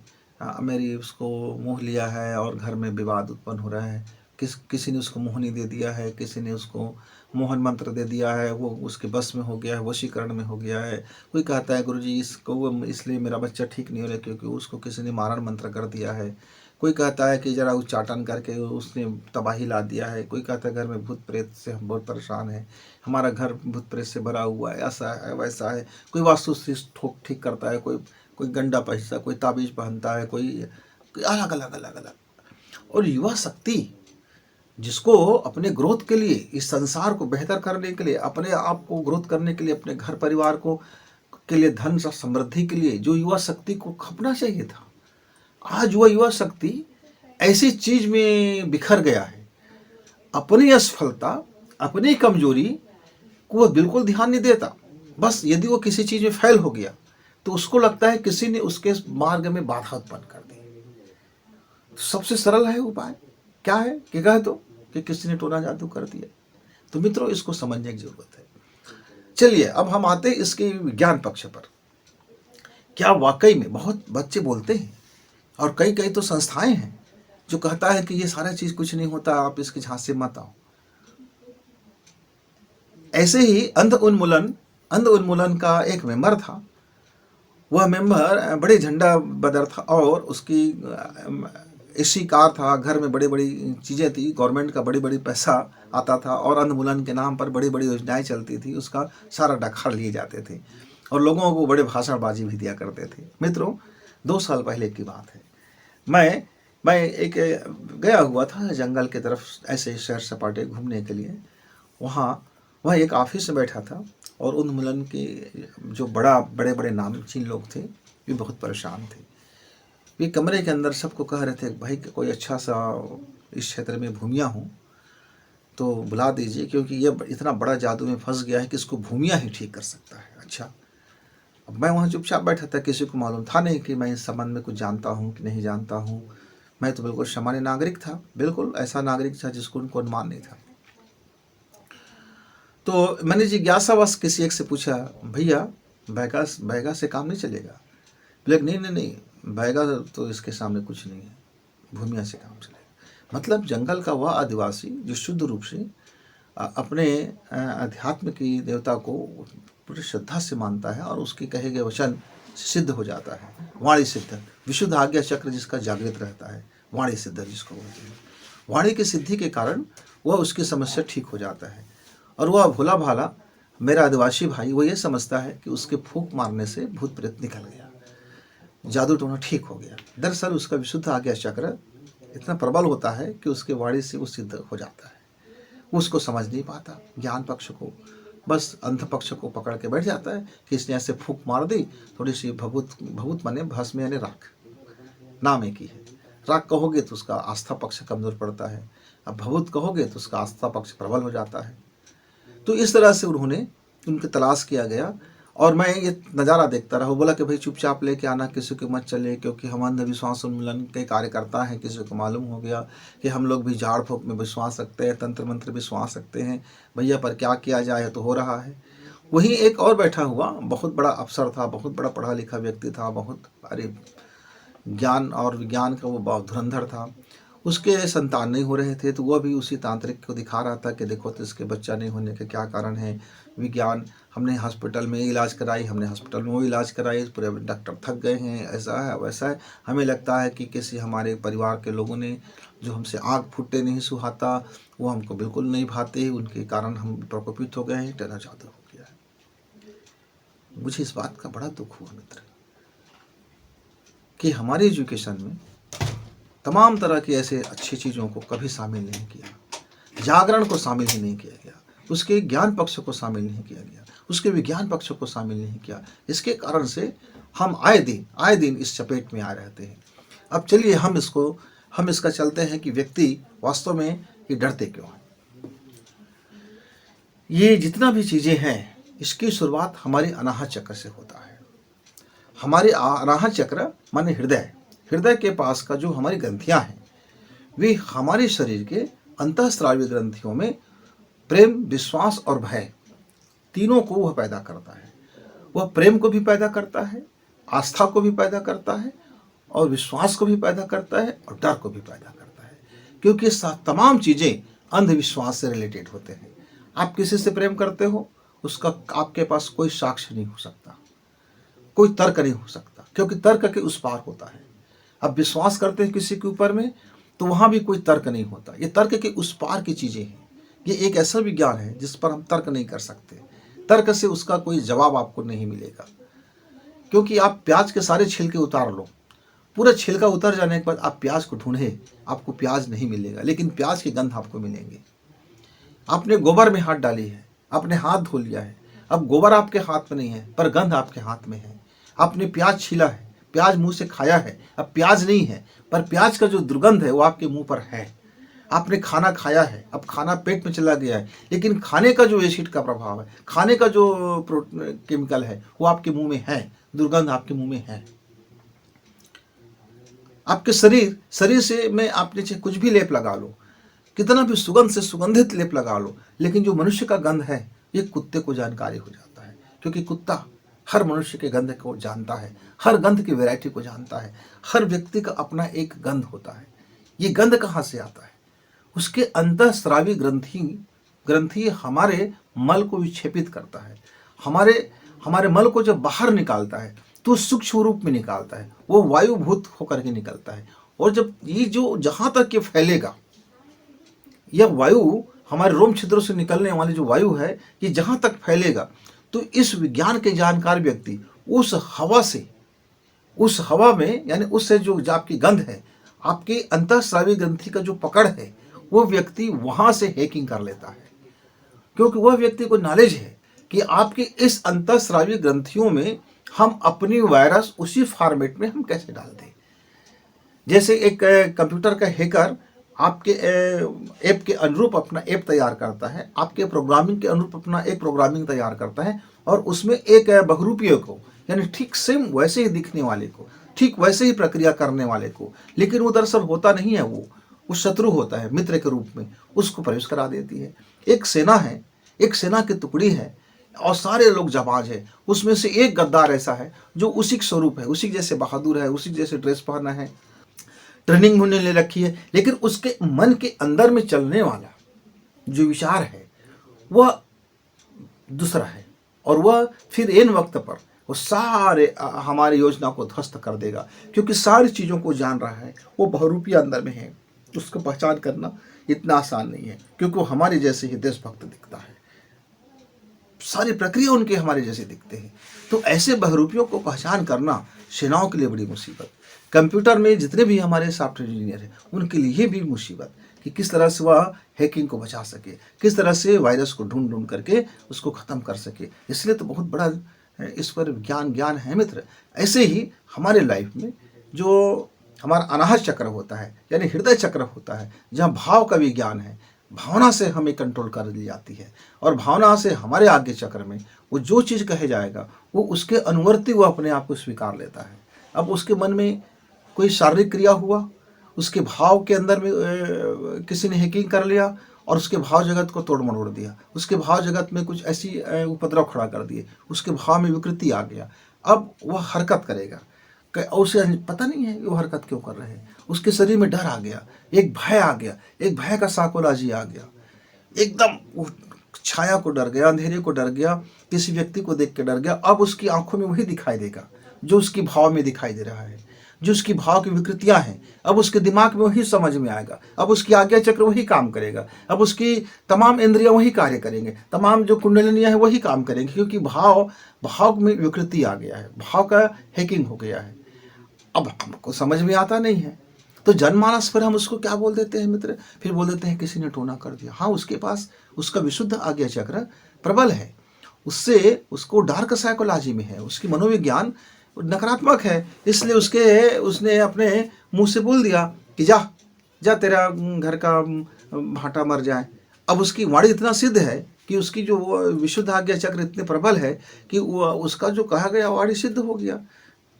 मेरी उसको मोह लिया है और घर में विवाद उत्पन्न हो रहा है, किसी ने उसको मोहनी दे दिया है, किसी ने उसको मोहन मंत्र दे दिया है, वो उसके बस में हो गया है, वशीकरण में हो गया है। कोई कहता है गुरुजी इसको इसलिए मेरा बच्चा ठीक नहीं हो रहा क्योंकि उसको किसी ने मारण मंत्र कर दिया है। कोई कहता है कि जरा उच्चाटन करके उसने तबाही ला दिया है। कोई कहता है घर में भूत प्रेत से हम बहुत परेशान हैं, हमारा घर भूत प्रेत से भरा हुआ है, ऐसा है वैसा है। कोई वास्तु ठोक ठीक करता है, कोई कोई गंडा पहनता, कोई ताबीज पहनता है, कोई अलग अलग अलग अलग। और युवा शक्ति जिसको अपने ग्रोथ के लिए, इस संसार को बेहतर करने के लिए, अपने आप को ग्रोथ करने के लिए, अपने घर परिवार को के लिए, धन समृद्धि के लिए जो युवा शक्ति को खपना चाहिए था, आज वह युवा शक्ति ऐसी चीज में बिखर गया है। अपनी असफलता, अपनी कमजोरी को वह बिल्कुल ध्यान नहीं देता। बस यदि वो किसी चीज में फेल हो गया तो उसको लगता है किसी ने उसके मार्ग में बाधा उत्पन्न कर दी। सबसे सरल है उपाय क्या है कि कहे तो कि किसी ने टोना जादू कर दिया। तो मित्रों, इसको समझने की जरूरत है। चलिए अब हम आते हैं इसके विज्ञान पक्ष पर। क्या वाकई में बहुत बच्चे बोलते हैं और कई कई तो संस्थाएं हैं जो कहता है कि ये सारा चीज कुछ नहीं होता, आप इसके झांसे मत आओ। ऐसे ही अंध उन्मूलन का एक मेंबर था। वह मेंबर बड़े झंडा बदर था और उसकी एसी कार था, घर में बड़ी बड़ी चीज़ें थी, गवर्नमेंट का बड़ी बड़ी पैसा आता था और अंधमूलन के नाम पर बड़ी बड़ी योजनाएं चलती थी, उसका सारा डखार लिए जाते थे और लोगों को बड़े भाषणबाजी भी दिया करते थे। मित्रों, 2 साल पहले की बात है। मैं एक गया हुआ था जंगल की तरफ ऐसे सैर सपाटे घूमने के लिए। वहाँ एक ऑफिस में बैठा था और उन्मूलन के जो बड़े बड़े नामचीन लोग थे वे बहुत परेशान थे। वे कमरे के अंदर सबको कह रहे थे भाई कि कोई अच्छा सा इस क्षेत्र में भूमिया हो तो बुला दीजिए, क्योंकि ये इतना बड़ा जादू में फंस गया है कि इसको भूमिया ही ठीक कर सकता है। अच्छा, अब मैं वहाँ चुपचाप बैठा था, किसी को मालूम था नहीं कि मैं इस संबंध में कुछ जानता हूँ कि नहीं जानता हूँ। मैं तो बिल्कुल सामान्य नागरिक था, बिल्कुल ऐसा नागरिक था जिसको उनको अनुमान नहीं था। तो मैंने जिज्ञासावश किसी एक से पूछा, भैया बैगा से काम नहीं चलेगा? बोले नहीं नहीं नहीं, बैगा तो इसके सामने कुछ नहीं है, भूमिया से काम चलेगा। मतलब जंगल का वह आदिवासी जो शुद्ध रूप से अपने अध्यात्म की देवता को पूरी श्रद्धा से मानता है और उसके कहे गए वचन सिद्ध हो जाता है, वाणी सिद्ध, विशुद्ध आज्ञा चक्र जिसका जागृत रहता है, वाणी सिद्ध जिसको बोलते हैं। वाणी की सिद्धि के कारण वह उसकी समस्या ठीक हो जाता है। और वह भोला भाला मेरा आदिवासी भाई वो ये समझता है कि उसके फूंक मारने से भूत प्रेत निकल गया, जादू टोना ठीक हो गया। दरअसल उसका विशुद्ध आज्ञा चक्र इतना प्रबल होता है कि उसके वाणी से वो सिद्ध हो जाता है। उसको समझ नहीं पाता, ज्ञान पक्ष को, बस अंध पक्ष को पकड़ के बैठ जाता है कि इसने ऐसे फूंक मार दी, थोड़ी सी भभूत माने भस्म यानी राख, नाम एक ही है। राख कहोगे तो उसका आस्था पक्ष कमजोर पड़ता है, अब भभूत कहोगे तो उसका आस्था पक्ष प्रबल हो जाता है। तो इस तरह से उन्होंने उनकी तलाश किया गया और मैं ये नज़ारा देखता रहा। बोला कि भाई चुपचाप लेके आना, किसी को मत चले, क्योंकि हम अंधविश्वास उन्मूलन के कार्यकर्ता हैं। किसी को मालूम हो गया कि हम लोग भी झाड़ फूक में विश्वास रखते हैं, तंत्र मंत्र विश्वास रखते हैं, भैया पर क्या किया जाए, तो हो रहा है। वहीं एक और बैठा हुआ बहुत बड़ा अफसर था, बहुत बड़ा पढ़ा लिखा व्यक्ति था, बहुत अरे ज्ञान और विज्ञान का वो बहुत धुरंधर था। उसके संतान नहीं हो रहे थे, तो वह भी उसी तांत्रिक को दिखा रहा था कि देखो तो इसके बच्चा नहीं होने के क्या कारण है। विज्ञान, हमने हॉस्पिटल में इलाज कराई, हमने हॉस्पिटल में वो इलाज कराई, पूरे डॉक्टर थक गए हैं, ऐसा है वैसा है। हमें लगता है कि किसी हमारे परिवार के लोगों ने जो हमसे आग फुट्टे नहीं सुहाता, वो हमको बिल्कुल नहीं भाते, उनके कारण हम प्रकोपित हो गए हैं, टेढ़ा जादू हो गया है। मुझे इस बात का बड़ा दुख हुआ मित्र कि हमारे एजुकेशन में तमाम तरह की ऐसे अच्छी चीज़ों को कभी शामिल नहीं किया, जागरण को शामिल ही नहीं किया गया, उसके ज्ञान पक्ष को शामिल नहीं किया गया, उसके विज्ञान पक्ष को शामिल नहीं किया। इसके कारण से हम आए दिन इस चपेट में आ रहते हैं। अब चलिए हम इसका चलते हैं कि व्यक्ति वास्तव में ये डरते क्यों हैं। ये जितना भी चीज़ें हैं, इसकी शुरुआत हमारे अनाहत चक्र से होता है। हमारे अनाहत चक्र माने हृदय के पास का जो हमारी ग्रंथियां हैं, वे हमारे शरीर के अंतःस्रावी ग्रंथियों में प्रेम, विश्वास और भय तीनों को वह पैदा करता है। वह प्रेम को भी पैदा करता है, आस्था को भी पैदा करता है, और विश्वास को भी पैदा करता है, और डर को भी पैदा करता है। क्योंकि तमाम चीज़ें अंधविश्वास से रिलेटेड होते हैं। आप किसी से प्रेम करते हो, उसका आपके पास कोई साक्ष्य नहीं हो सकता, कोई तर्क नहीं हो सकता, क्योंकि तर्क के उस पार होता है। अब विश्वास करते हैं किसी के ऊपर में, तो वहाँ भी कोई तर्क नहीं होता। ये तर्क के उस पार की चीज़ें हैं। ये एक ऐसा विज्ञान है जिस पर हम तर्क नहीं कर सकते। तर्क से उसका कोई जवाब आपको नहीं मिलेगा। क्योंकि आप प्याज के सारे छिलके उतार लो, पूरा छिलका उतर जाने के बाद आप प्याज को ढूंढे, आपको प्याज नहीं मिलेगा, लेकिन प्याज की गंध आपको मिलेंगे। आपने गोबर में हाथ डाली है, आपने हाथ धो लिया है, अब गोबर आपके हाथ में नहीं है, पर गंध आपके हाथ में है। आपने प्याज छीला है, प्याज मुंह से खाया है, अब प्याज नहीं है, पर प्याज का जो दुर्गंध है वो आपके मुंह पर है। आपने खाना खाया है, अब खाना पेट में चला गया है, लेकिन खाने का जो एसिड का प्रभाव है, खाने का जो केमिकल है, वो आपके मुंह में है, दुर्गंध आपके मुंह में है। आपके शरीर से में आपने चाहे कुछ भी लेप लगा लो, कितना भी सुगंध से सुगंधित लेप लगा लो, लेकिन जो मनुष्य का गंध है, ये कुत्ते को जानकारी हो जाता है। क्योंकि कुत्ता हर मनुष्य के गंध को जानता है, हर गंध की वैरायटी को जानता है। हर व्यक्ति का अपना एक गंध होता है। ये गंध कहाँ से आता है? उसके अंतःस्रावी ग्रंथि हमारे मल को विक्षेपित करता है। हमारे मल को जब बाहर निकालता है तो सूक्ष्म रूप में निकालता है, वो वायुभूत होकर के निकलता है। और जब ये जो जहाँ तक ये फैलेगा, यह वायु हमारे रोम छिद्रों से निकलने वाली जो वायु है, ये जहाँ तक फैलेगा, तो इस विज्ञान के जानकार व्यक्ति उस हवा में यानी उससे जो आपकी गंध है, आपकी अंतःस्रावी ग्रंथि का जो पकड़ है, वो व्यक्ति वहां से हैकिंग कर लेता है। क्योंकि वह व्यक्ति को नॉलेज है कि आपकी इस अंतःस्रावी ग्रंथियों में हम अपनी वायरस उसी फॉर्मेट में हम कैसे डाल दें। जैसे एक कंप्यूटर का हैकर आपके ऐप के अनुरूप अपना ऐप तैयार करता है, आपके प्रोग्रामिंग के अनुरूप अपना एक प्रोग्रामिंग तैयार करता है, और उसमें एक बहुरूपीय को यानी ठीक सेम वैसे ही दिखने वाले को ठीक वैसे ही प्रक्रिया करने वाले को, लेकिन वो दरअसल होता नहीं है, वो शत्रु होता है मित्र के रूप में, उसको प्रवेश करा देती है। एक सेना है, एक सेना की टुकड़ी है और सारे लोग जाबाज है, उसमें से एक गद्दार ऐसा है जो उसी के स्वरूप है, उसी जैसे बहादुर है, उसी जैसे ड्रेस पहना है, ट्रेनिंग उन्होंने ले रखी है, लेकिन उसके मन के अंदर में चलने वाला जो विचार है वह दूसरा है, और वह फिर इन वक्त पर वो सारे हमारी योजना को ध्वस्त कर देगा, क्योंकि सारी चीज़ों को जान रहा है, वो बहुरूपी अंदर में है, उसको पहचान करना इतना आसान नहीं है, क्योंकि वो हमारे जैसे ही देशभक्त दिखता है, सारी प्रक्रिया उनके हमारे जैसे दिखते हैं। तो ऐसे बहुरूपियों को पहचान करना सेनाओं के लिए बड़ी मुसीबत, कंप्यूटर में जितने भी हमारे सॉफ्टवेयर इंजीनियर हैं उनके लिए भी मुसीबत कि किस तरह से वह हैकिंग को बचा सके, किस तरह से वायरस को ढूंढ ढूंढ करके उसको ख़त्म कर सके। इसलिए तो बहुत बड़ा इस पर ज्ञान है मित्र। ऐसे ही हमारे लाइफ में जो हमारा अनाहत चक्र होता है, यानी हृदय चक्र होता है, जहाँ भाव का विज्ञान है, भावना से हमें कंट्रोल कर ली जाती है, और भावना से हमारे आगे चक्र में वो जो चीज़ कहे जाएगा वो उसके अनुवर्ती वो अपने आप को स्वीकार लेता है। अब उसके मन में कोई शारीरिक क्रिया हुआ, उसके भाव के अंदर में किसी ने हैकिंग कर लिया और उसके भाव जगत को तोड़ मरोड़ दिया, उसके भाव जगत में कुछ ऐसी उपद्रव खड़ा कर दिए, उसके भाव में विकृति आ गया, अब वह हरकत करेगा, और उसे पता नहीं है वो हरकत क्यों कर रहे हैं, उसके शरीर में डर आ गया, एक भय आ गया, एक भय का साइकोलॉजी आ गया, एकदम वो छाया को डर गया, अंधेरे को डर गया, किसी व्यक्ति को देख के डर गया। अब उसकी आंखों में वही दिखाई देगा जो उसकी भाव में दिखाई दे रहा है, जो उसकी भाव की विकृतियां हैं, अब उसके दिमाग में वही समझ में आएगा, अब उसकी आज्ञा चक्र वही काम करेगा, अब उसकी तमाम इंद्रियां वही कार्य करेंगे, तमाम जो कुंडलिनियां हैं वही काम करेंगे, क्योंकि भाव में विकृति आ गया है, भाव का हैकिंग हो गया है। अब हमको समझ में आता नहीं है, तो जनमानस पर हम उसको क्या बोल देते हैं मित्र, फिर बोल देते हैं किसी ने टोना कर दिया। हाँ, उसके पास उसका विशुद्ध आज्ञा चक्र प्रबल है, उससे उसको डार्क साइकोलॉजी में है, उसकी मनोविज्ञान नकारात्मक है, इसलिए उसने अपने मुंह से बोल दिया कि जा जा तेरा घर का भाटा मर जाए। अब उसकी वाणी इतना सिद्ध है कि उसकी जो विशुद्ध आज्ञा चक्र इतने प्रबल है कि वो उसका जो कहा गया वाणी सिद्ध हो गया।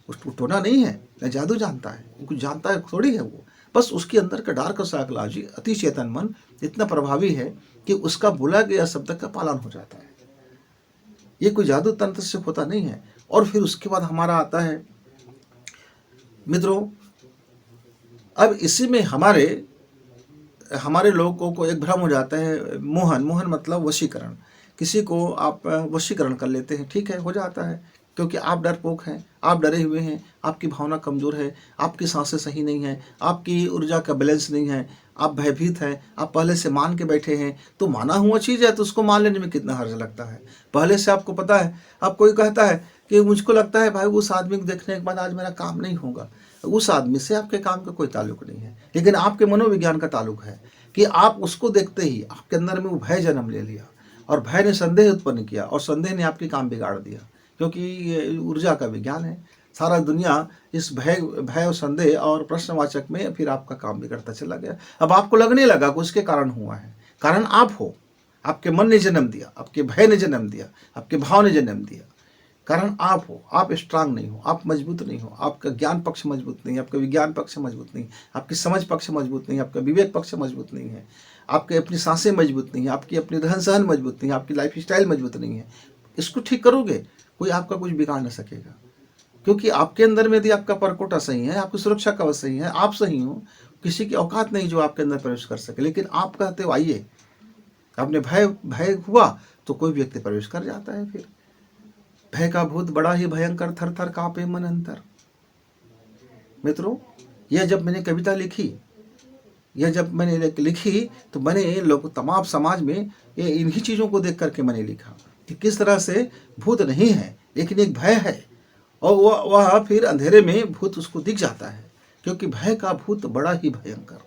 उसको टोना नहीं है, न जादू जानता है, कुछ जानता है थोड़ी है वो, बस उसके अंदर का डार्क साइकोलॉजी, अति चेतन मन इतना प्रभावी है कि उसका बोला गया शब्द का पालन हो जाता है। ये कोई जादू तंत्र से होता नहीं है। और फिर उसके बाद हमारा आता है मित्रों, अब इसी में हमारे लोगों को एक भ्रम हो जाता है, मोहन मतलब वशीकरण, किसी को आप वशीकरण कर लेते हैं, ठीक है, हो जाता है, क्योंकि आप डरपोक हैं, आप डरे हुए हैं, आपकी भावना कमज़ोर है, आपकी सांसें सही नहीं हैं, आपकी ऊर्जा का बैलेंस नहीं है, आप भयभीत हैं, आप पहले से मान के बैठे हैं। तो माना हुआ चीज़ है तो उसको मान लेने में कितना हर्ज लगता है, पहले से आपको पता है। अब कोई कहता है कि मुझको लगता है भाई उस आदमी को देखने के बाद आज मेरा काम नहीं होगा, उस आदमी से आपके काम का कोई ताल्लुक नहीं है, लेकिन आपके मनोविज्ञान का ताल्लुक है कि आप उसको देखते ही आपके अंदर में वो भय जन्म ले लिया, और भय ने संदेह उत्पन्न किया, और संदेह ने आपके काम बिगाड़ दिया, क्योंकि ये ऊर्जा का विज्ञान है। सारा दुनिया इस भय और संदेह और प्रश्नवाचक में फिर आपका काम बिगड़ता चला गया। अब आपको लगने लगा कि उसके कारण हुआ है, कारण आप हो, आपके मन ने जन्म दिया, आपके भय ने जन्म दिया, आपके भाव ने जन्म दिया, कारण आप हो। आप स्ट्रांग नहीं हो, आप मजबूत नहीं हो, आपका ज्ञान पक्ष मजबूत नहीं, आपका विज्ञान पक्ष मजबूत नहीं, आपकी समझ पक्ष मजबूत नहीं, आपका विवेक पक्ष मजबूत नहीं है, आपके अपनी सांसें मजबूत नहीं है, आपकी अपनी रहन सहन मजबूत नहीं है, आपकी लाइफ स्टाइल मजबूत नहीं है। इसको ठीक करोगे, कोई आपका कुछ बिगाड़ ना सकेगा, क्योंकि आपके अंदर में यदि आपका परकोटा सही है, आपकी सुरक्षा कवच सही है, आप सही हो, किसी की औकात नहीं जो आपके अंदर प्रवेश कर सके। लेकिन आप कहते हो आइए, आपने भय हुआ तो कोई व्यक्ति प्रवेश कर जाता है। फिर भय का भूत बड़ा ही भयंकर, थर थर कांपे मन अंतर। मित्रों, यह जब मैंने कविता लिखी, तो मैंने लोग तमाम समाज में ये इन्हीं चीज़ों को देख करके मैंने लिखा कि किस तरह से भूत नहीं है लेकिन एक भय है, और वह फिर अंधेरे में भूत उसको दिख जाता है, क्योंकि भय का भूत बड़ा ही भयंकर,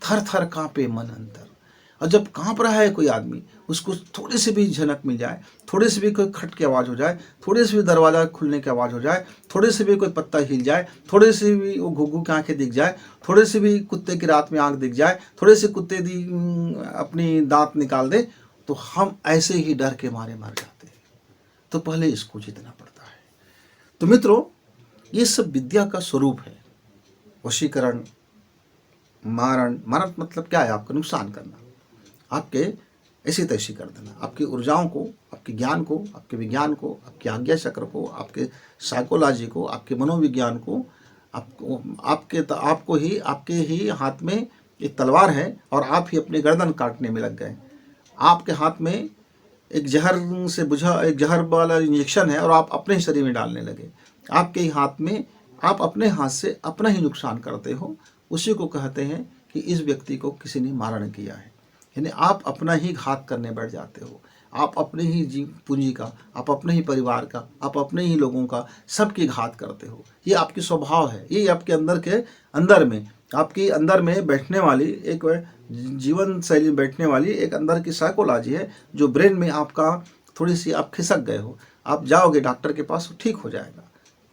थर थर कांपे मन अंतर। और जब कांप रहा है कोई आदमी, उसको थोड़ी सी भी झनक मिल जाए, थोड़ी सी भी कोई खट की आवाज़ हो जाए, थोड़ी सी भी दरवाज़ा खुलने की आवाज़ हो जाए, थोड़ी सी भी कोई पत्ता हिल जाए, थोड़ी सी भी वो घुघू की आँखें दिख जाए, थोड़ी सी भी कुत्ते की रात में आँख दिख जाए, थोड़े से कुत्ते दी अपनी दांत निकाल दे, तो हम ऐसे ही डर के मारे मर जाते हैं। तो पहले इसको जीतना पड़ता है। तो मित्रों, ये सब विद्या का स्वरूप है। वशीकरण, मारण, मारण मतलब क्या है? आपका नुकसान करना, आपके ऐसी तैसी कर देना, आपकी ऊर्जाओं को, आपके ज्ञान को, आपके विज्ञान को, आपके आज्ञा चक्र को, आपके साइकोलॉजी को, आपके मनोविज्ञान को, आपके ही हाथ में एक तलवार है और आप ही अपनी गर्दन काटने में लग गए। आपके हाथ में एक जहर वाला इंजेक्शन है और आप अपने ही शरीर में डालने लगे। आपके ही हाथ में, आप अपने हाथ से अपना ही नुकसान करते हो। उसी को कहते हैं कि इस व्यक्ति को किसी ने मारण किया है। यानी आप अपना ही घात करने बैठ जाते हो। आप अपने ही पूंजी का, आप अपने ही परिवार का, आप अपने ही लोगों का, सबकी घात करते हो। ये आपकी स्वभाव है। ये आपके अंदर में, आपके अंदर में बैठने वाली एक जीवन शैली में बैठने वाली एक अंदर की साइकोलॉजी है, जो ब्रेन में आपका थोड़ी सी आप खिसक गए हो। आप जाओगे डॉक्टर के पास, ठीक हो जाएगा।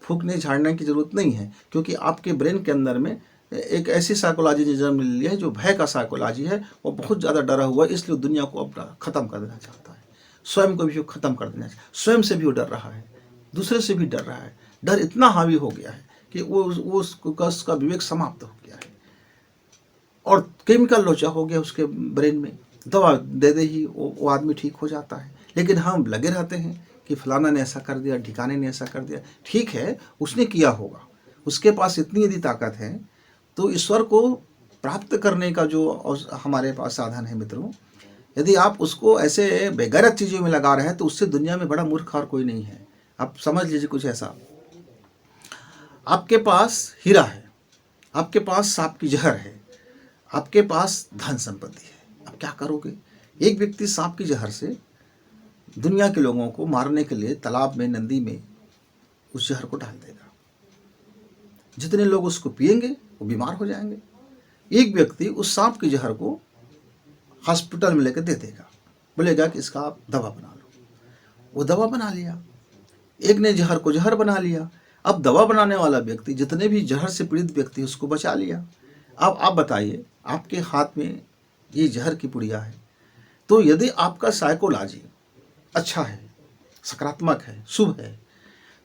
फूकने झाड़ने की जरूरत नहीं है, क्योंकि आपके ब्रेन के अंदर में एक ऐसी साइकोलॉजी ने जन्म ले लिया है जो भय का साइकोलॉजी है। वो बहुत ज़्यादा डरा हुआ है, इसलिए दुनिया को अब ख़त्म कर देना चाहता है। स्वयं को भी वो ख़त्म कर देना चाहता है। स्वयं से भी वो डर रहा है, दूसरे से भी डर रहा है। डर इतना हावी हो गया है कि वो उसका विवेक समाप्त हो गया है और केमिकल लोचा हो गया उसके ब्रेन में। दवा दे दे ही वो आदमी ठीक हो जाता है। लेकिन हम लगे रहते हैं कि फलाना ने ऐसा कर दिया, ठिकाने ने ऐसा कर दिया। ठीक है, उसने किया होगा, उसके पास इतनी यदि ताकत है तो ईश्वर को प्राप्त करने का जो हमारे पास साधन है मित्रों, यदि आप उसको ऐसे बेगैरत चीज़ों में लगा रहे हैं तो उससे दुनिया में बड़ा मूर्ख और कोई नहीं है। आप समझ लीजिए कुछ ऐसा, आपके पास हीरा है, आपके पास सांप की जहर है, आपके पास धन संपत्ति है। अब क्या करोगे? एक व्यक्ति सांप की जहर से दुनिया के लोगों को मारने के लिए तालाब में, नदी में उस जहर को डाल देगा। जितने लोग उसको पिएंगे वो बीमार हो जाएंगे। एक व्यक्ति उस सांप की जहर को हॉस्पिटल में लेकर दे देगा, बोलेगा कि इसका आप दवा बना लो। वो दवा बना लिया। एक ने जहर को जहर बना लिया। अब दवा बनाने वाला व्यक्ति जितने भी जहर से पीड़ित व्यक्ति उसको बचा लिया। अब आप बताइए, आपके हाथ में ये जहर की पुड़िया है, तो यदि आपका साइकोलॉजी अच्छा है, सकारात्मक है, शुभ है,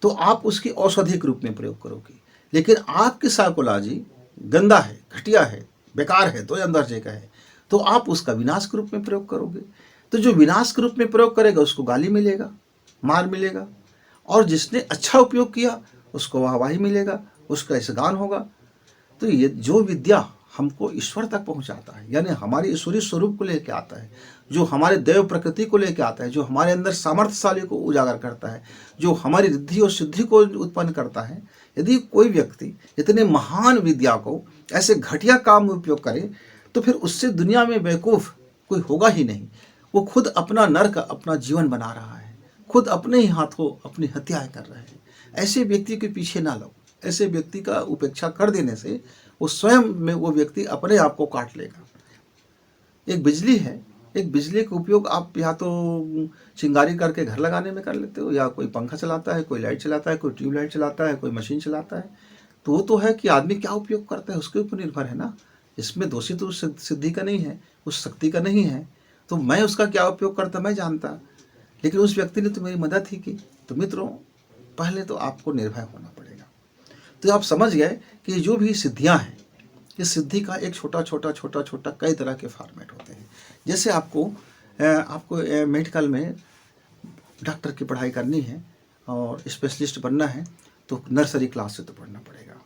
तो आप उसकी औषधि के रूप में प्रयोग करोगे। लेकिन आपकी साइकोलॉजी गंदा है, घटिया है, बेकार है, तो अंदर से का है, तो आप उसका विनाश के रूप में प्रयोग करोगे। तो जो विनाश के रूप में प्रयोग करेगा उसको गाली मिलेगा, मार मिलेगा, और जिसने अच्छा उपयोग किया उसको वाहवाही मिलेगा, उसका ईशगान होगा। तो ये जो विद्या हमको ईश्वर तक पहुंचाता है, यानी हमारे ईश्वरीय स्वरूप को लेकर आता है, जो हमारे देव प्रकृति को लेकर आता है, जो हमारे अंदर सामर्थ्यशाली को उजागर करता है, जो हमारी रिद्धि और सिद्धि को उत्पन्न करता है, यदि कोई व्यक्ति इतने महान विद्या को ऐसे घटिया काम में उपयोग करे तो फिर उससे दुनिया में बेवकूफ़ कोई होगा ही नहीं। वो खुद अपना नरक, अपना जीवन बना रहा है, खुद अपने ही हाथों अपनी हत्याएं कर रहे हैं। ऐसे व्यक्ति के पीछे ना लगो। ऐसे व्यक्ति का उपेक्षा कर देने से वो स्वयं में वो व्यक्ति अपने आप को काट लेगा। एक बिजली है, एक बिजली का उपयोग आप या तो चिंगारी करके घर लगाने में कर लेते हो, या कोई पंखा चलाता है, कोई लाइट चलाता है, कोई ट्यूबलाइट चलाता है, कोई मशीन चलाता है। तो वो तो है कि आदमी क्या उपयोग करता है उसके ऊपर निर्भर है ना। इसमें दोषी तो उस सिद्धि का नहीं है, उस शक्ति का नहीं है। तो मैं उसका क्या उपयोग करता मैं जानता, लेकिन उस व्यक्ति ने तो मेरी मदद ही की। तो मित्रों, पहले तो आपको निर्भय होना पड़ेगा। तो आप समझ गए कि जो भी सिद्धियां हैं, इस सिद्धि का एक छोटा छोटा कई तरह के फॉर्मेट होते हैं। जैसे आपको मेडिकल में डॉक्टर की पढ़ाई करनी है और स्पेशलिस्ट बनना है, तो नर्सरी क्लास से तो पढ़ना पड़ेगा,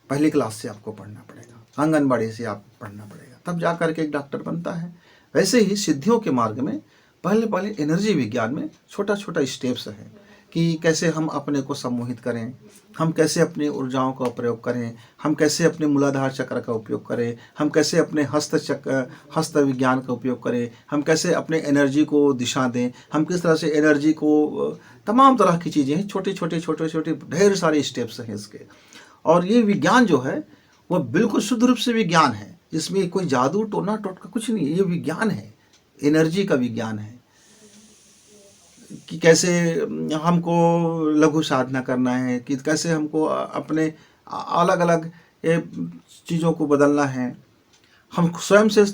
पहली क्लास से आपको पढ़ना पड़ेगा, आंगनबाड़ी से आप पढ़ना पड़ेगा, तब जा करके एक डॉक्टर बनता है। वैसे ही सिद्धियों के मार्ग में पहले एनर्जी विज्ञान में छोटा स्टेप्स है कि कैसे हम अपने को सम्मोहित करें, हम कैसे अपनी ऊर्जाओं का प्रयोग करें, हम कैसे अपने मूलाधार चक्र का उपयोग करें, हम कैसे अपने हस्त विज्ञान का उपयोग करें, हम कैसे अपने एनर्जी को दिशा दें, हम किस तरह से एनर्जी को, तमाम तरह की चीज़ें हैं। छोटे ढेर सारे स्टेप्स हैं इसके। और ये विज्ञान जो है वह बिल्कुल शुद्ध रूप से विज्ञान है। इसमें कोई जादू टोना टोटका कुछ नहीं है। ये विज्ञान है, एनर्जी का विज्ञान है कि कैसे हमको लघु साधना करना है, कि कैसे हमको अपने अलग अलग चीज़ों को बदलना है। हम स्वयं से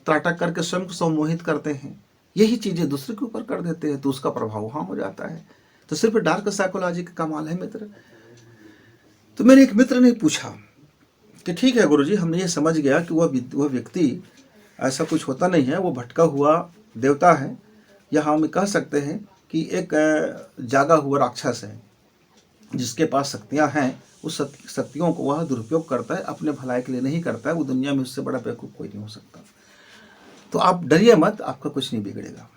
त्राटक करके स्वयं को सम्मोहित करते हैं, यही चीज़ें दूसरे के ऊपर कर देते हैं, तो उसका प्रभाव वहाँ हो जाता है। तो सिर्फ डार्क साइकोलॉजी का कमाल है मित्र। तो मेरे एक मित्र ने पूछा कि ठीक है गुरुजी, हमने ये समझ गया कि वह व्यक्ति ऐसा कुछ होता नहीं है, वो भटका हुआ देवता है, या हम कह सकते हैं कि एक जागा हुआ राक्षस है जिसके पास शक्तियां हैं। उस शक्तियों को वह दुरुपयोग करता है, अपने भलाई के लिए नहीं करता है। वो दुनिया में उससे बड़ा बेवकूफ़ कोई नहीं हो सकता। तो आप डरिए मत, आपका कुछ नहीं बिगड़ेगा।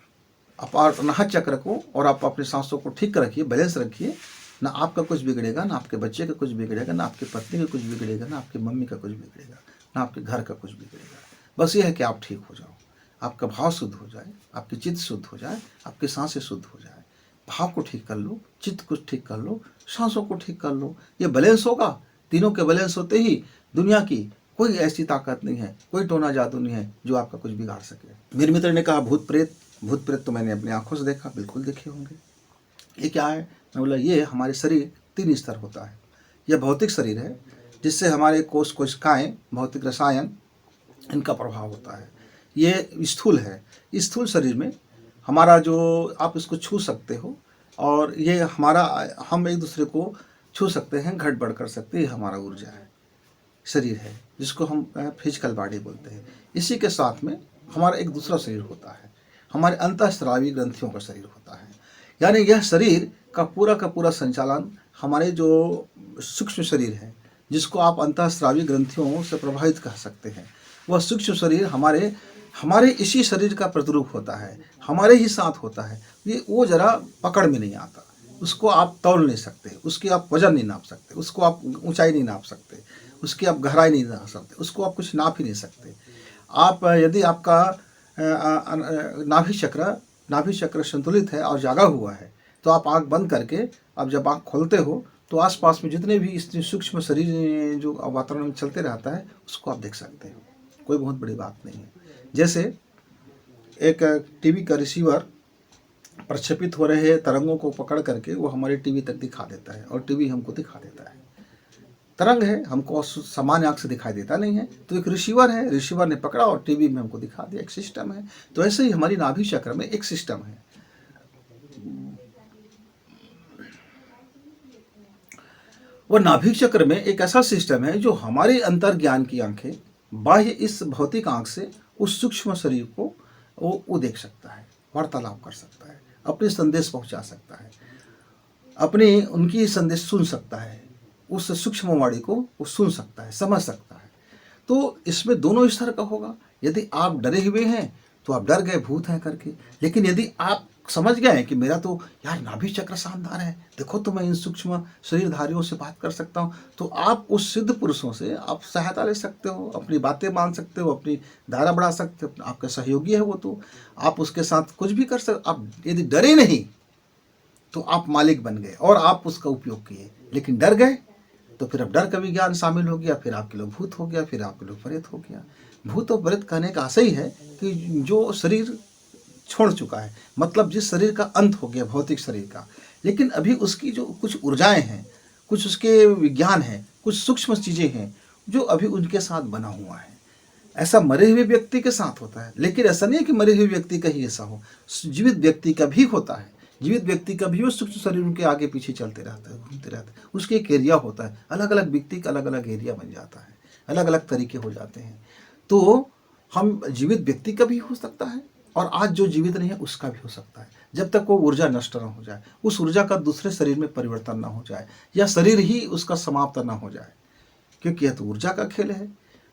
आप अनाहत चक्र को और आप अपने सांसों को ठीक रखिए, बैलेंस रखिए। ना आपका कुछ बिगड़ेगा, ना आपके बच्चे का कुछ बिगड़ेगा, ना आपकी पत्नी का कुछ बिगड़ेगा, ना आपकी मम्मी का कुछ बिगड़ेगा, ना आपके घर का कुछ बिगड़ेगा। बस ये है कि आप ठीक हो जाओ, आपका भाव शुद्ध हो जाए, आपकी चित्त शुद्ध हो जाए, आपकी सांसें शुद्ध हो जाए। भाव को ठीक कर लो, चित्त को ठीक कर लो, सांसों को ठीक कर लो। ये बैलेंस होगा। तीनों के बैलेंस होते ही दुनिया की कोई ऐसी ताकत नहीं है, कोई टोना जादू नहीं है जो आपका कुछ बिगाड़ सके। मेरे मित्र ने कहा भूत प्रेत तो मैंने अपनी आंखों से देखा, बिल्कुल देखे होंगे। ये क्या है? मैं बोला ये हमारे शरीर 3 स्तर होता है। यह भौतिक शरीर है जिससे हमारे कोशिकाएं, भौतिक रसायन, इनका प्रभाव होता है। ये स्थूल है। स्थूल शरीर में हमारा जो आप इसको छू सकते हो, और ये हमारा, हम एक दूसरे को छू सकते हैं, घट बढ़ कर सकते हैं। ये हमारा ऊर्जा है, शरीर है, जिसको हम फिजिकल बॉडी बोलते हैं। इसी के साथ में हमारा एक दूसरा शरीर होता है, हमारे अंतःस्रावी ग्रंथियों का शरीर होता है। यानी यह शरीर का पूरा संचालन हमारे जो सूक्ष्म शरीर है, जिसको आप अंतःस्रावी ग्रंथियों से प्रभावित कह सकते हैं, वह सूक्ष्म शरीर हमारे इसी शरीर का प्रतिरूप होता है, हमारे ही साथ होता है। वो जरा पकड़ में नहीं आता, उसको आप तौल नहीं सकते, उसकी आप वजन नहीं नाप सकते, उसको आप ऊंचाई नहीं नाप सकते, उसकी आप गहराई नहीं नाप सकते, उसको आप कुछ नाप ही नहीं सकते। आप यदि आपका नाभि चक्र संतुलित है और जागा हुआ है, तो आप आंख बंद करके, अब जब आंख खोलते हो तो आसपास में जितने भी इस सूक्ष्म शरीर जो वातावरण में चलते रहता है उसको आप देख सकते हो। कोई बहुत बड़ी बात नहीं है। जैसे एक टीवी का रिसीवर प्रक्षेपित हो रहे तरंगों को पकड़ करके वो हमारे टीवी तक दिखा देता है, और टीवी हमको दिखा देता है। तरंग है, हमको सामान्य आंख से दिखाई देता नहीं है, तो एक रिसीवर है, रिसीवर ने पकड़ा और टीवी में हमको दिखा दिया। एक सिस्टम है। तो ऐसे ही हमारी नाभि चक्र में एक सिस्टम है। वह नाभि चक्र में एक ऐसा सिस्टम है जो हमारे अंतर ज्ञान की आंखें बाह्य इस भौतिक आंख से उस सूक्ष्म शरीर को वो देख सकता है, वार्तालाप कर सकता है, अपने संदेश पहुंचा सकता है, अपने उनकी संदेश सुन सकता है, उस सूक्ष्म वाणी को वो सुन सकता है, समझ सकता है। तो इसमें दोनों स्तर का होगा। यदि आप डरे हुए हैं तो आप डर गए भूत हैं करके, लेकिन यदि आप समझ गए हैं कि मेरा तो यार नाभि चक्र शानदार है, देखो तो मैं इन सूक्ष्म शरीरधारियों से बात कर सकता हूँ, तो आप उस सिद्ध पुरुषों से आप सहायता ले सकते हो, अपनी बातें मान सकते हो, अपनी दायरा बढ़ा सकते हो। आपका सहयोगी है वो, तो आप उसके साथ कुछ भी कर सकते। आप यदि डरे नहीं तो आप मालिक बन गए और आप उसका उपयोग किए, लेकिन डर गए तो फिर अब डर का विज्ञान शामिल हो गया, फिर आपके लोग भूत हो गया, फिर आपके लोग प्रेत हो गया। भूत और प्रेत कहने का आशय है कि जो शरीर छोड़ चुका है, मतलब जिस शरीर का अंत हो गया भौतिक शरीर का, लेकिन अभी उसकी जो कुछ ऊर्जाएं हैं, कुछ उसके विज्ञान हैं, कुछ सूक्ष्म चीज़ें हैं जो अभी उनके साथ बना हुआ है। ऐसा मरे हुए व्यक्ति के साथ होता है, लेकिन ऐसा नहीं है कि मरे हुए व्यक्ति का ही ऐसा हो, जीवित व्यक्ति का भी होता है। जीवित व्यक्ति का भी वो सूक्ष्म शरीर उनके आगे पीछे चलते रहता है, घूमते रहता है। उसके एक एरिया होता है, अलग अलग व्यक्ति का अलग अलग एरिया बन जाता है, अलग अलग तरीके हो जाते हैं। तो हम जीवित व्यक्ति का भी हो सकता है और आज जो जीवित नहीं है उसका भी हो सकता है, जब तक वो ऊर्जा नष्ट ना हो जाए, उस ऊर्जा का दूसरे शरीर में परिवर्तन ना हो जाए, या शरीर ही उसका समाप्त ना हो जाए, क्योंकि यह तो ऊर्जा का खेल है।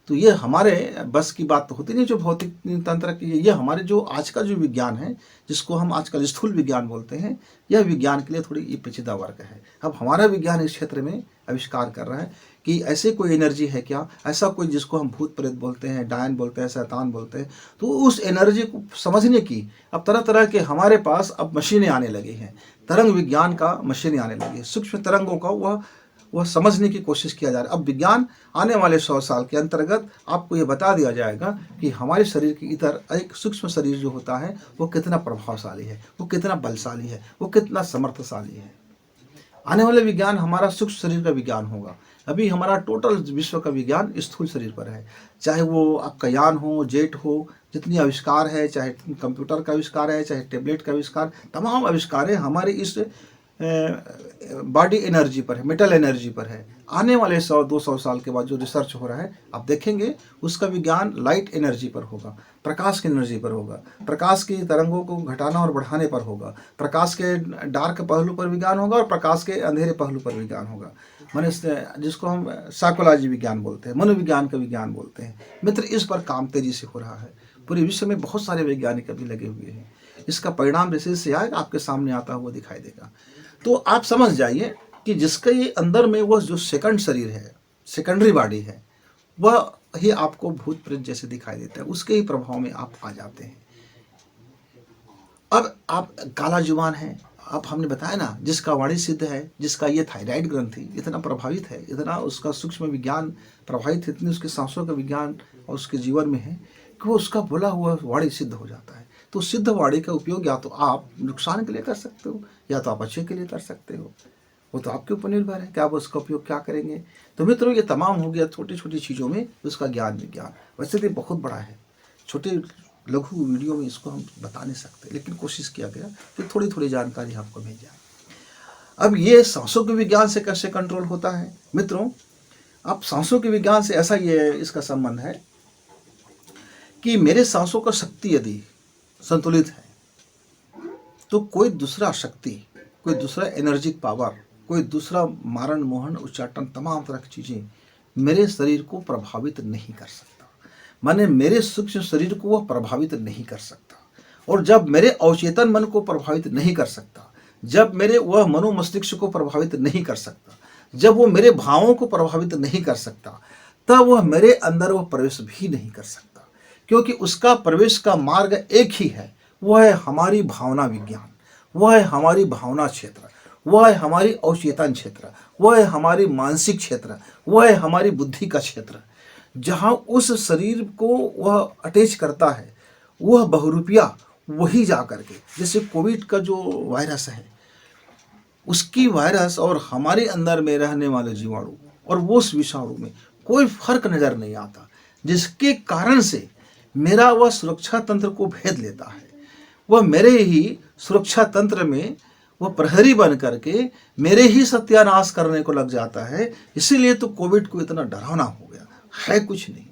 तो ये हमारे बस की बात तो होती नहीं जो भौतिक तंत्र की। ये हमारे जो आज का जो विज्ञान है, जिसको हम आजकल स्थूल विज्ञान बोलते हैं, यह विज्ञान के लिए थोड़ी ये पेचीदा वर्ग है। अब हमारा विज्ञान इस क्षेत्र में आविष्कार कर रहा है कि ऐसे कोई एनर्जी है क्या, ऐसा कोई जिसको हम भूत प्रेत बोलते हैं, डायन बोलते हैं, शैतान बोलते हैं। तो उस एनर्जी को समझने की अब तरह तरह के हमारे पास अब मशीनें आने लगी हैं, तरंग विज्ञान का मशीनें आने लगी है, सूक्ष्म तरंगों का वह समझने की कोशिश किया जा रहा है। अब विज्ञान आने वाले 100 साल के अंतर्गत आपको ये बता दिया जाएगा कि हमारे शरीर के इतर एक सूक्ष्म शरीर जो होता है वो कितना प्रभावशाली है, वो कितना बलशाली है, वो कितना समर्थशाली है। आने वाले विज्ञान हमारा सूक्ष्म शरीर का विज्ञान होगा। अभी हमारा टोटल विश्व का विज्ञान स्थूल शरीर पर है, चाहे वो आपका यान हो, जेट हो, जितनी आविष्कार है, चाहे कंप्यूटर का आविष्कार है, चाहे टेबलेट का आविष्कार, तमाम आविष्कार है हमारे इस बॉडी एनर्जी पर है, मेटल एनर्जी पर है। आने वाले 100-200 साल के बाद जो रिसर्च हो रहा है आप देखेंगे उसका विज्ञान लाइट एनर्जी पर होगा, प्रकाश की एनर्जी पर होगा, प्रकाश की तरंगों को घटाना और बढ़ाने पर होगा, प्रकाश के डार्क पहलू पर विज्ञान होगा और प्रकाश के अंधेरे पहलू पर विज्ञान होगा। मैंने जिसको हम साइकोलॉजी विज्ञान बोलते हैं, मनोविज्ञान का विज्ञान बोलते हैं। मित्र, इस पर काम तेजी से हो रहा है। पूरे विश्व में बहुत सारे वैज्ञानिक अभी लगे हुए हैं। इसका परिणाम रिसर्च से आएगा, आपके सामने आता हुआ दिखाई देगा। तो आप समझ जाइए कि जिसका ये अंदर में वो जो सेकंड शरीर है, सेकेंडरी बॉडी है, वह ही आपको भूत प्रेत जैसे दिखाई देता है, उसके ही प्रभाव में आप आ जाते हैं। अब आप काला जुबान है, आप हमने बताया ना, जिसका वाणी सिद्ध है, जिसका ये थायराइड ग्रंथि इतना प्रभावित है, इतना उसका सूक्ष्म विज्ञान प्रभावित है, इतनी उसके सांसों का विज्ञान और उसके जीवन में है कि वो उसका बोला हुआ वाणी सिद्ध हो जाता है। तो सिद्ध वाणी का उपयोग या तो आप नुकसान के लिए कर सकते हो या तो आप अच्छे के लिए कर सकते हो। वो तो आपके ऊपर निर्भर है कि आप उसका उपयोग क्या करेंगे। तो मित्रों, ये तमाम हो गया छोटी छोटी चीज़ों में उसका ज्ञान विज्ञान। वैसे तो बहुत बड़ा है, छोटे लघु वीडियो में इसको हम बता नहीं सकते, लेकिन कोशिश किया गया कि थोड़ी थोड़ी जानकारी आपको मिल जाए। अब ये सांसों के विज्ञान से कैसे कंट्रोल होता है मित्रों? अब सांसों के विज्ञान से ऐसा ये इसका संबंध है कि मेरे सांसों का शक्ति यदि संतुलित है तो कोई दूसरा शक्ति, कोई दूसरा एनर्जिक पावर, कोई दूसरा मारण मोहन उच्चाटन तमाम तरह की चीज़ें मेरे शरीर को प्रभावित नहीं कर सकता। माने मेरे सूक्ष्म शरीर को वह प्रभावित नहीं कर सकता। और जब मेरे अवचेतन मन को प्रभावित नहीं कर सकता, जब मेरे वह मनोमस्तिष्क को प्रभावित नहीं कर सकता, जब वो मेरे भावों को प्रभावित नहीं कर सकता, तब वह मेरे अंदर वह प्रवेश भी नहीं कर सकता। क्योंकि उसका प्रवेश का मार्ग एक ही है, वह है हमारी भावना विज्ञान, वह है हमारी भावना क्षेत्र, वह है हमारी अवचेतन क्षेत्र, वह है हमारी मानसिक क्षेत्र, वह है हमारी बुद्धि का क्षेत्र। जहाँ उस शरीर को वह अटैच करता है, वह बहुरूपिया वही जा करके, जैसे कोविड का जो वायरस है, उसकी वायरस और हमारे अंदर में रहने वाले जीवाणु और वो उस विषाणु में कोई फर्क नज़र नहीं आता, जिसके कारण से मेरा वह सुरक्षा तंत्र को भेद लेता है। वह मेरे ही सुरक्षा तंत्र में वह प्रहरी बन करके मेरे ही सत्यानाश करने को लग जाता है। इसीलिए तो कोविड को इतना डरावना हो गया है। कुछ नहीं,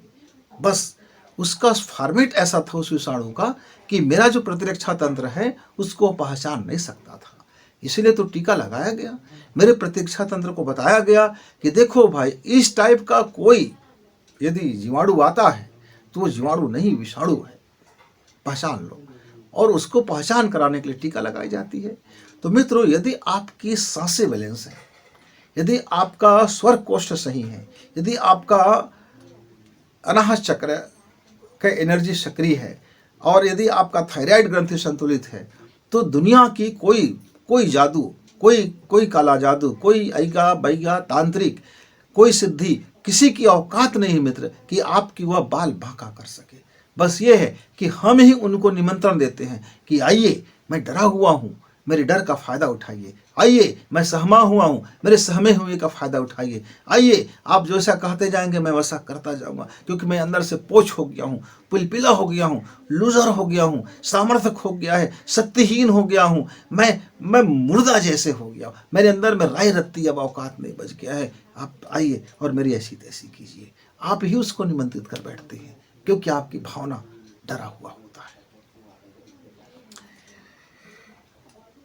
बस उसका फॉर्मेट ऐसा था उस विषाणु का कि मेरा जो प्रतिरक्षा तंत्र है उसको पहचान नहीं सकता था। इसीलिए तो टीका लगाया गया, मेरे प्रतिरक्षा तंत्र को बताया गया कि देखो भाई, इस टाइप का कोई यदि जीवाणु आता है तो वो जीवाणु नहीं, विषाणु है, पहचान लो। और उसको पहचान कराने के लिए टीका लगाई जाती है। तो मित्रों, यदि आपकी सांसें बैलेंस है, यदि आपका स्वर कोष्ठ सही है, यदि आपका अनाहत चक्र का एनर्जी सक्रिय है और यदि आपका थायराइड ग्रंथि संतुलित है, तो दुनिया की कोई जादू, कोई काला जादू, कोई अइगा बैगा तांत्रिक, कोई सिद्धि, किसी की औकात नहीं मित्र कि आपकी वह बाल बांका कर सके। बस ये है कि हम ही उनको निमंत्रण देते हैं कि आइए, मैं डरा हुआ हूँ, मेरे डर का फ़ायदा उठाइए। आइए, मैं सहमा हुआ हूँ, मेरे सहमे हुए का फ़ायदा उठाइए। आइए, आप जैसा कहते जाएंगे मैं वैसा करता जाऊँगा, क्योंकि मैं अंदर से पोच हो गया हूँ, पिलपिला हो गया हूँ, लूजर हो गया हूँ, सामर्थ्य खो गया है, शक्तिहीन हो गया हूँ, मैं मुर्दा जैसे हो गया, मेरे अंदर में राय रत्ती अब औकात नहीं बच गया है। आप आइए और मेरी ऐसी तैसी कीजिए। आप ही उसको निमंत्रित कर बैठते हैं, क्योंकि आपकी भावना डरा हुआ होता है।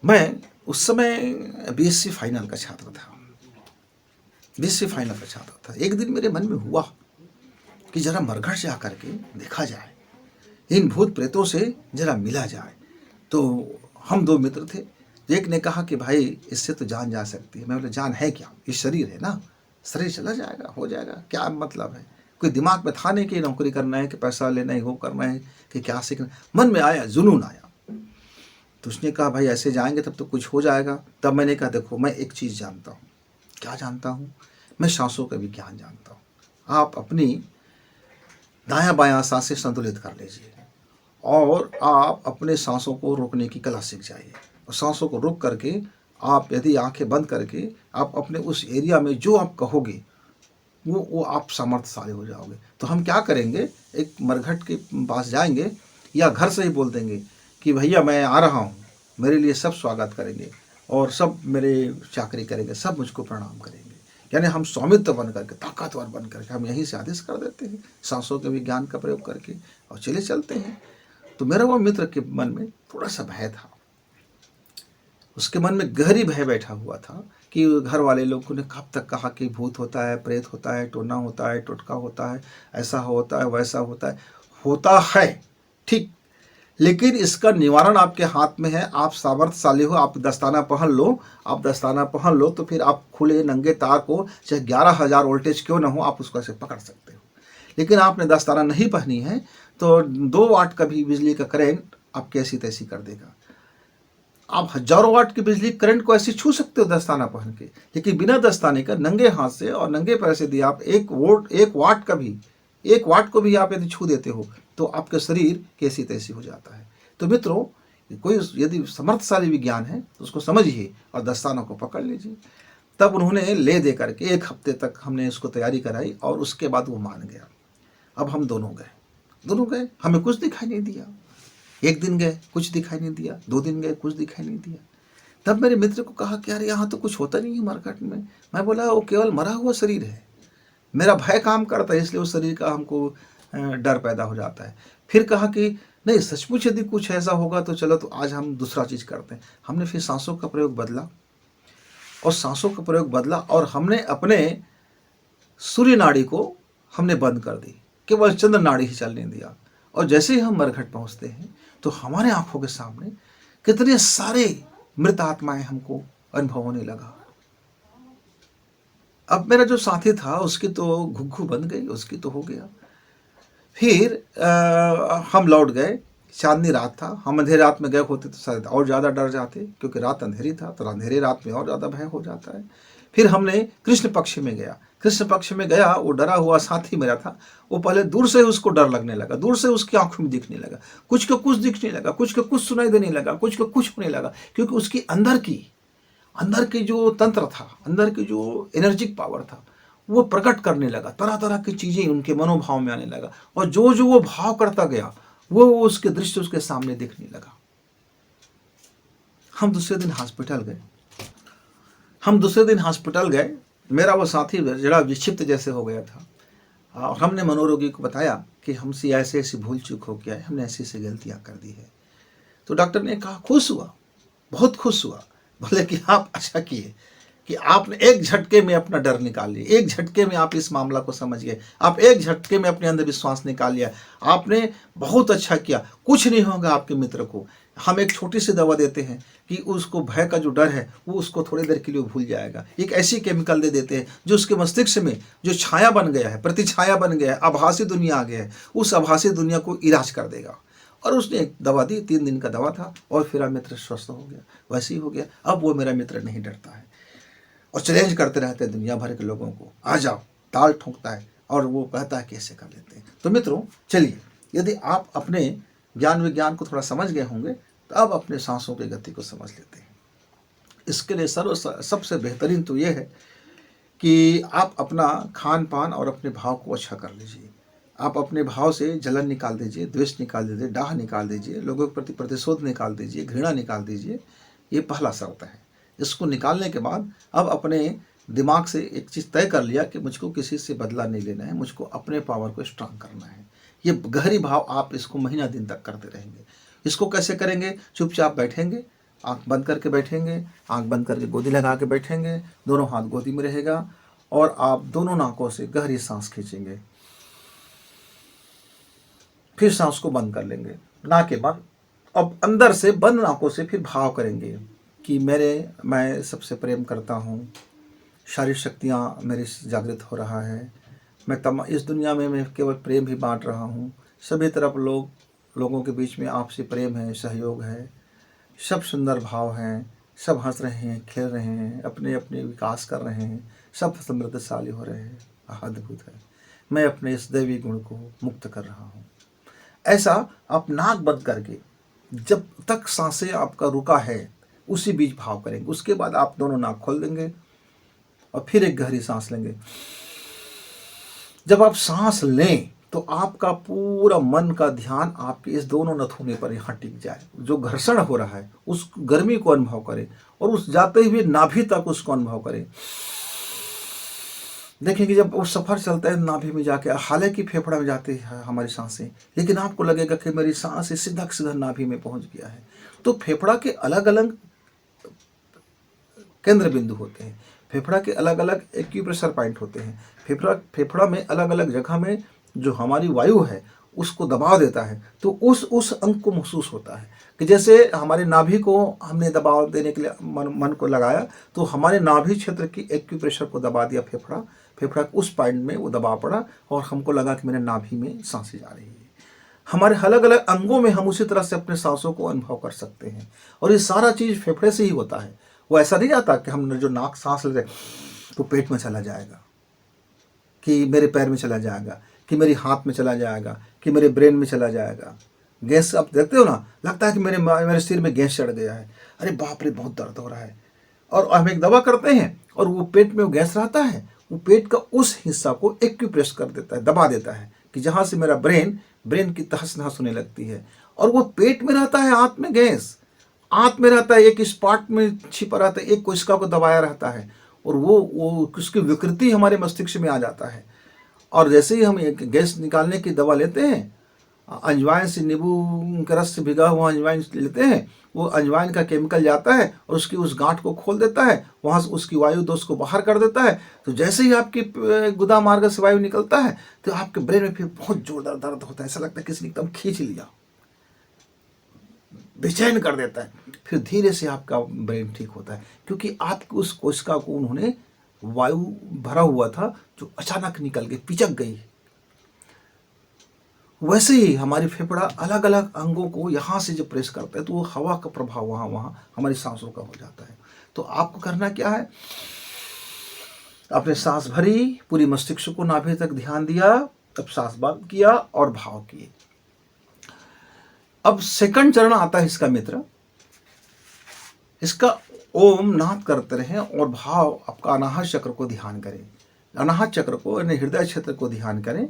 मैं उस समय बीएससी फाइनल का छात्र था, बीएससी फाइनल का छात्र था। एक दिन मेरे मन में हुआ कि जरा मरघट जा करके देखा जाए, इन भूत प्रेतों से जरा मिला जाए। तो हम दो मित्र थे, एक ने कहा कि भाई इससे तो जान जा सकती है। मैं बोला जान है क्या, ये शरीर है ना, शरीर चला जाएगा, हो जाएगा, क्या मतलब है। कोई दिमाग में था नहीं कि नौकरी करना है, कि पैसा लेना है, वो करना है, कि क्या सीखना। मन में आया, जुनून आया। तो उसने कहा भाई ऐसे जाएंगे तब तो कुछ हो जाएगा। तब मैंने कहा देखो, मैं एक चीज़ जानता हूँ। क्या जानता हूँ? मैं सांसों का विज्ञान जानता हूँ। आप अपनी दायां बायां सांसें संतुलित कर लीजिए और आप अपने सांसों को रोकने की कला सीख जाइए। और सांसों को रोक करके आप यदि आंखें बंद करके आप अपने उस एरिया में जो आप कहोगे वो आप सामर्थ्यशाली हो जाओगे। तो हम क्या करेंगे, एक मरघट के पास जाएंगे या घर से ही बोल देंगे कि भैया मैं आ रहा हूँ, मेरे लिए सब स्वागत करेंगे और सब मेरे चाकरी करेंगे, सब मुझको प्रणाम करेंगे। यानी हम स्वामित्व बन करके, ताकतवर बन करके हम यहीं से आदेश कर देते हैं सांसों के विज्ञान का प्रयोग करके और चले चलते हैं। तो मेरा वो मित्र के मन में थोड़ा सा भय था, उसके मन में गहरी भय बैठा हुआ था कि घर वाले लोगों ने कब तक कहा कि भूत होता है, प्रेत होता है, टोना होता है, टोटका होता है, ऐसा होता है, वैसा होता है ठीक, लेकिन इसका निवारण आपके हाथ में है। आप सामर्थ्यशाली हो, आप दस्ताना पहन लो, आप दस्ताना पहन लो तो फिर आप खुले नंगे तार को चाहे 11,000 वोल्टेज क्यों ना हो, आप उसको ऐसे पकड़ सकते हो। लेकिन आपने दस्ताना नहीं पहनी है तो 2 वाट का भी बिजली का करंट आप कैसी तैसी कर देगा। आप हजारों वाट की बिजली करंट को ऐसे छू सकते हो दस्ताना पहन के, लेकिन बिना दस्ताने का नंगे हाथ से और नंगे पैर से यदि आप 1 वाट को भी आप यदि छू देते हो तो आपका शरीर कैसी तैसी हो जाता है। तो मित्रों, कोई यदि समर्थशाली विज्ञान है तो उसको समझिए और दस्ताना को पकड़ लीजिए। तब उन्होंने ले दे करके 1 हफ्ते तक हमने इसको तैयारी कराई और उसके बाद वो मान गया। अब हम दोनों गए, हमें कुछ दिखाई नहीं दिया। 1 दिन गए, कुछ दिखाई नहीं दिया। 2 दिन गए, कुछ दिखाई नहीं दिया। तब मेरे मित्र को कहा कि यार यहाँ तो कुछ होता नहीं है मार्केट में। मैं बोला वो केवल मरा हुआ शरीर है। मेरा भय काम करता है, इसलिए उस शरीर का हमको डर पैदा हो जाता है। फिर कहा कि नहीं, सचमुच यदि कुछ ऐसा होगा तो चलो, तो आज हम दूसरा चीज़ करते हैं। हमने फिर सांसों का प्रयोग बदला और हमने अपने सूर्य नाड़ी को हमने बंद कर दी, केवल चंद्र नाड़ी ही चलने दिया। और जैसे ही हम मरघट पहुंचते हैं तो हमारे आंखों के सामने कितने सारे मृत आत्माएं हमको अनुभव होने लगा। अब मेरा जो साथी था उसकी तो घुग्घू बन गई, उसकी तो हो गया। फिर हम लौट गए। चांदनी रात था, हम अंधेरी रात में गए होते तो शायद और ज़्यादा डर जाते, क्योंकि रात अंधेरी था, तो अंधेरी रात में और ज़्यादा भय हो जाता है। फिर हमने कृष्ण पक्ष में गया। वो डरा हुआ साथी मेरा था, वो पहले दूर से उसको डर लगने लगा, दूर से उसकी आंखों में दिखने लगा, कुछ को कुछ दिखने लगा, कुछ को कुछ सुनाई देने लगा, कुछ को कुछ होने लगा, क्योंकि उसकी अंदर की जो तंत्र था, अंदर की जो एनर्जिक पावर था, वो प्रकट करने लगा। तरह तरह की चीजें उनके मनोभाव में आने लगा, और जो जो वो भाव करता गया वो उसके दृश्य उसके सामने दिखने लगा। हम दूसरे दिन हॉस्पिटल गए। मेरा वो साथी जरा विक्षिप्त जैसे हो गया था, और हमने मनोरोगी को बताया कि हमसे ऐसे ऐसी भूल चूक हो गया है, हमने ऐसी ऐसी गलतियां कर दी है। तो डॉक्टर ने कहा, खुश हुआ, बहुत खुश हुआ। बोले कि आप अच्छा किए कि आपने एक झटके में अपना डर निकाल लिया, एक झटके में आप इस मामला को समझ गए, आप एक झटके में अपने अंधविश्वास निकाल लिया, आपने बहुत अच्छा किया। कुछ नहीं होगा आपके मित्र को। हम एक छोटी सी दवा देते हैं कि उसको भय का जो डर है वो उसको थोड़ी देर के लिए भूल जाएगा। एक ऐसी केमिकल दे देते हैं जो उसके मस्तिष्क में जो छाया बन गया है, प्रतिछाया बन गया है, आभासी दुनिया आ गया है, उस आभासी दुनिया को इलाज कर देगा। और उसने एक दवा दी, 3 दिन का दवा था, और फिर मित्र स्वस्थ हो गया। वैसे ही हो गया। अब वो मेरा मित्र नहीं डरता है और चैलेंज करते रहते हैं दुनिया भर के लोगों को, आ जाओ, ताल ठोंकता है और वो कहता है कैसे कर लेते हैं। तो मित्रों, चलिए, यदि आप अपने ज्ञान विज्ञान को थोड़ा समझ गए होंगे तो अब अपने सांसों की गति को समझ लेते हैं। इसके लिए सबसे बेहतरीन तो ये है कि आप अपना खान पान और अपने भाव को अच्छा कर लीजिए। आप अपने भाव से जलन निकाल दीजिए, द्वेष निकाल दीजिए, डाह निकाल दीजिए, लोगों के प्रति प्रतिशोध निकाल दीजिए, घृणा निकाल दीजिए। ये पहला शर्त है। इसको निकालने के बाद अब अपने दिमाग से एक चीज़ तय कर लिया कि मुझको किसी से बदला नहीं लेना है, मुझको अपने पावर को स्ट्रांग करना है। ये गहरी भाव आप इसको महीना दिन तक करते रहेंगे। इसको कैसे करेंगे? चुपचाप बैठेंगे, आंख बंद करके बैठेंगे, आंख बंद करके गोदी लगा के बैठेंगे, दोनों हाथ गोदी में रहेगा, और आप दोनों नाकों से गहरी सांस खींचेंगे, फिर सांस को बंद कर लेंगे नाक के बंद। अब अंदर से बंद नाकों से फिर भाव करेंगे कि मैं सबसे प्रेम करता हूँ, सारी शक्तियाँ मेरे से जागृत हो रहा है, इस दुनिया में मैं केवल प्रेम ही बांट रहा हूँ, सभी तरफ लोगों के बीच में आपसी प्रेम है, सहयोग है, सब सुंदर भाव हैं, सब हंस रहे हैं, खेल रहे हैं, अपने अपने विकास कर रहे हैं, सब समृद्धशाली हो रहे हैं। अद्भुत है, मैं अपने इस दैवी गुण को मुक्त कर रहा हूँ। ऐसा आप नाक बंद करके जब तक सांसें आपका रुका है उसी बीच भाव करेंगे। उसके बाद आप दोनों नाक खोल देंगे और फिर एक गहरी सांस लेंगे। जब आप सांस लें तो आपका पूरा मन का ध्यान आपके इस दोनों नथुने पर यहाँ टिक जाए। जो घर्षण हो रहा है उस गर्मी को अनुभव करें और उस जाते हुए नाभि तक उसको अनुभव करें। देखें कि जब वो सफ़र चलता है नाभि में जाके, हालांकि फेफड़ा में जाती है हमारी सांसें, लेकिन आपको लगेगा कि मेरी सांस सीधा सीधा नाभि में पहुंच गया है। तो फेफड़ा के अलग अलग केंद्र बिंदु होते हैं, फेफड़ा के अलग अलग एक्यूप्रेशर पॉइंट होते हैं। फेफड़ा में अलग अलग जगह में जो हमारी वायु है उसको दबाव देता है। तो उस अंग को महसूस होता है कि जैसे हमारे नाभि को हमने दबाव देने के लिए मन को लगाया, तो हमारे नाभि क्षेत्र की एक्यूप्रेशर को दबा दिया फेफड़ा के उस पॉइंट में वो दबाव पड़ा और हमको लगा कि मेरे नाभि में सांसें जा रही है। हमारे अलग अलग अंगों में हम उसी तरह से अपने सांसों को अनुभव कर सकते हैं और ये सारा चीज़ फेफड़े से ही होता है। वो ऐसा नहीं आता कि हम जो नाक सांस ले रहे तो पेट में चला जाएगा, कि मेरे पैर में चला जाएगा, कि मेरे हाथ में चला जाएगा, कि मेरे ब्रेन में चला जाएगा। गैस आप देखते हो ना, लगता है कि मेरे सिर में गैस चढ़ गया है, अरे बाप रे बहुत दर्द हो रहा है, और हम एक दवा करते हैं और वो पेट में वो गैस रहता है, वो पेट का उस हिस्सा को एक्यूप्रेस कर देता है, दबा देता है कि जहाँ से मेरा ब्रेन की तहस नहस होने लगती है। और वो पेट में रहता है, आंत में गैस आंत में रहता है, एक स्पॉट में छिपा रहता है, एक कोशिका को दबाया रहता है और वो उसकी विकृति हमारे मस्तिष्क में आ जाता है। और जैसे ही हम एक गैस निकालने की दवा लेते हैं, अजवाइन से, नींबू के रस से भिगा हुआ अजवाइन लेते हैं, वो अजवाइन का केमिकल जाता है और उसकी उस गांठ को खोल देता है, वहाँ से उसकी वायु दोष को बाहर कर देता है। तो जैसे ही आपकी गुदा मार्ग से वायु निकलता है तो आपके ब्रेन में फिर बहुत जोरदार दर्द होता है, ऐसा लगता है किसी ने एकदम खींच लिया, बेचैन कर देता है। फिर धीरे से आपका ब्रेन ठीक होता है, क्योंकि आपकी उस कोशिका को उन्होंने वायु भरा हुआ था जो अचानक निकल गई, पिचक गई। वैसे ही हमारी फेफड़ा अलग अलग अंगों को यहाँ से जब प्रेस करता है तो वो हवा का प्रभाव वहाँ हमारी सांसों का हो जाता है। तो आपको करना क्या है, आपने सांस भरी, पूरी मस्तिष्क को नाभि तक ध्यान दिया, तब सांस बंद किया और भाव किए। अब सेकंड चरण आता है इसका मित्र, इसका ओम नाद करते रहें और भाव आपका अनाहत चक्र को ध्यान करें। अनाहत चक्र को यानी हृदय क्षेत्र को ध्यान करें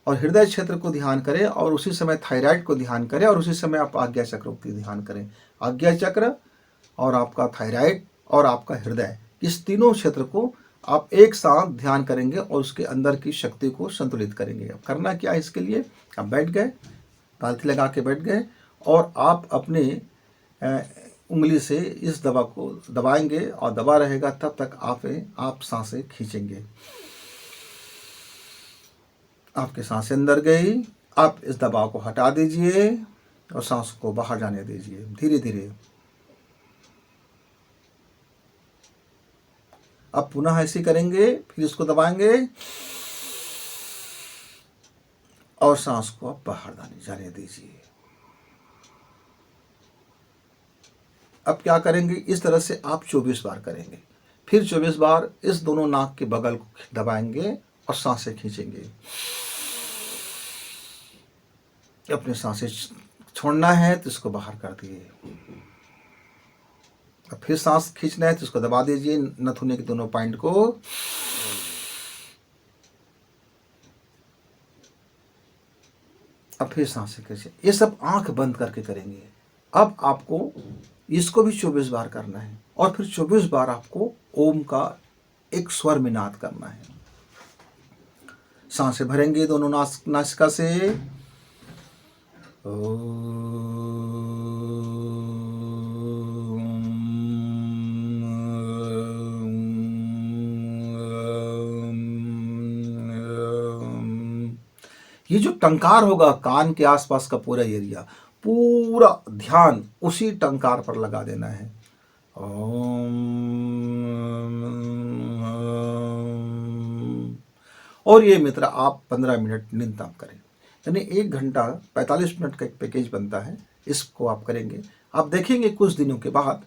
और हृदय क्षेत्र को ध्यान करें और उसी समय थायराइड को ध्यान करें और उसी समय आप आज्ञा चक्र को ध्यान करें। आज्ञा चक्र और आपका थायराइड और आपका हृदय, इस तीनों क्षेत्र को आप एक साथ ध्यान करेंगे और उसके अंदर की शक्ति को संतुलित करेंगे। अब करना क्या है, इसके लिए आप बैठ गए, तालथी लगा के बैठ गए और आप अपने उंगली से इस दवा को दबाएंगे और दबा रहेगा तब तक आप सांसें खींचेंगे। आपकी सांसें अंदर गई, आप इस दबाव को हटा दीजिए और सांस को बाहर जाने दीजिए धीरे धीरे। अब पुनः ऐसे करेंगे, फिर इसको दबाएंगे और सांस को आप बाहर जाने दीजिए। अब क्या करेंगे, इस तरह से आप 24 बार करेंगे, फिर 24 बार इस दोनों नाक के बगल को दबाएंगे और सांसें खींचेंगे। अपने सांसें छोड़ना है तो इसको बाहर कर दिए, अब फिर सांस खींचना है तो इसको दबा दीजिए नथुने के दोनों पॉइंट को। अब फिर सांसें खींचिए। ये सब आंख बंद करके करेंगे। अब आपको इसको भी 24 बार करना है और फिर 24 बार आपको ओम का एक स्वर में नाद करना है। सांसें भरेंगे दोनों नासिका से, ये जो टंकार होगा कान के आसपास का पूरा एरिया, पूरा ध्यान उसी टंकार पर लगा देना है। और ये मित्र आप 15 मिनट न्यूनतम करें, यानी 1 घंटा 45 मिनट का एक पैकेज बनता है, इसको आप करेंगे। आप देखेंगे कुछ दिनों के बाद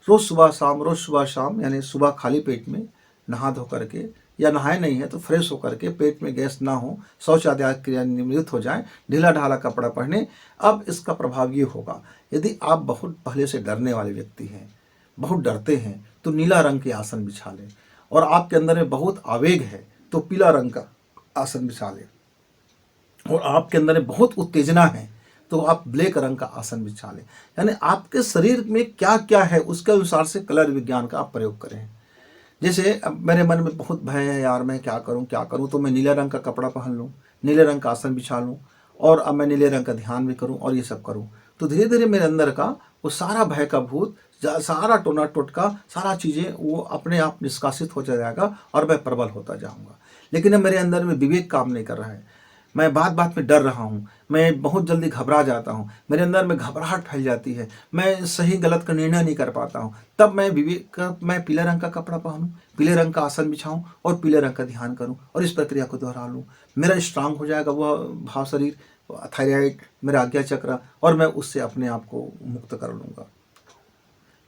रोज़ सुबह शाम यानी सुबह खाली पेट में नहा धो करके, या नहाए नहीं है तो फ्रेश होकर के, पेट में गैस ना हो, शौच आदि क्रिया निवृत्त हो जाए, ढीला ढाला कपड़ा पहने। अब इसका प्रभाव ये होगा, यदि आप बहुत पहले से डरने वाले व्यक्ति हैं, बहुत डरते हैं, तो नीला रंग के आसन बिछा लें, और आपके अंदर में बहुत आवेग है तो पीला रंग का आसन बिछा लें। और आपके अंदर में बहुत उत्तेजना है, तो आप ब्लैक रंग का आसन बिछा लें। यानी आपके शरीर में क्या क्या है उसके अनुसार से कलर विज्ञान का आप प्रयोग करें। जैसे अब मेरे मन में बहुत भय है, यार मैं क्या करूं, तो मैं नीले रंग का कपड़ा पहन लूं, नीले रंग का आसन बिछा लूं, और अब मैं नीले रंग का ध्यान भी करूं और ये सब करूं, तो धीरे धीरे मेरे अंदर का वो सारा भय का भूत, सारा टोना टोटका, सारा चीज़ें वो अपने आप निष्कासित हो जाएगा और मैं प्रबल होता जाऊंगा। लेकिन अब मेरे अंदर में विवेक काम नहीं कर रहा है, मैं बात बात में डर रहा हूँ, मैं बहुत जल्दी घबरा जाता हूँ, मेरे अंदर में घबराहट फैल जाती है, मैं सही गलत का निर्णय नहीं कर पाता हूँ। तब मैं मैं पीले रंग का कपड़ा पहनूँ, पीले रंग का आसन बिछाऊँ और पीले रंग का ध्यान करूँ और इस प्रक्रिया को दोहरा लूँ। मेरा स्ट्रांग हो जाएगा वह भाव शरीर, थायराइड, मेरा आज्ञा चक्र, और मैं उससे अपने आप को मुक्त कर लूँगा।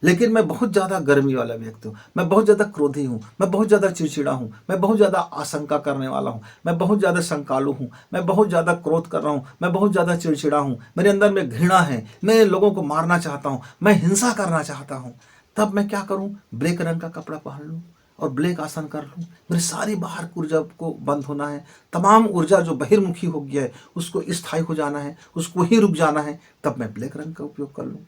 लेकिन मैं बहुत ज़्यादा गर्मी वाला व्यक्ति हूँ, मैं बहुत ज़्यादा क्रोधी हूँ, मैं बहुत ज़्यादा चिड़चिड़ा हूँ, मैं बहुत ज़्यादा आशंका करने वाला हूँ, मैं बहुत ज़्यादा शंकालु हूँ, मैं बहुत ज़्यादा क्रोध कर रहा हूँ, मैं बहुत ज़्यादा चिड़चिड़ा हूँ, मेरे अंदर में घृणा है, मैं लोगों को मारना चाहता हूँ, मैं हिंसा करना चाहता हूँ। तब मैं क्या करूँ, ब्लैक रंग का कपड़ा पहन लूँ और ब्लैक आसन कर लूँ। मेरी सारी बाहर ऊर्जा को बंद होना है, तमाम ऊर्जा जो बहिर्मुखी हो गया है उसको स्थायी हो जाना है, उसको ही रुक जाना है। तब मैं ब्लैक रंग का उपयोग कर लूँ।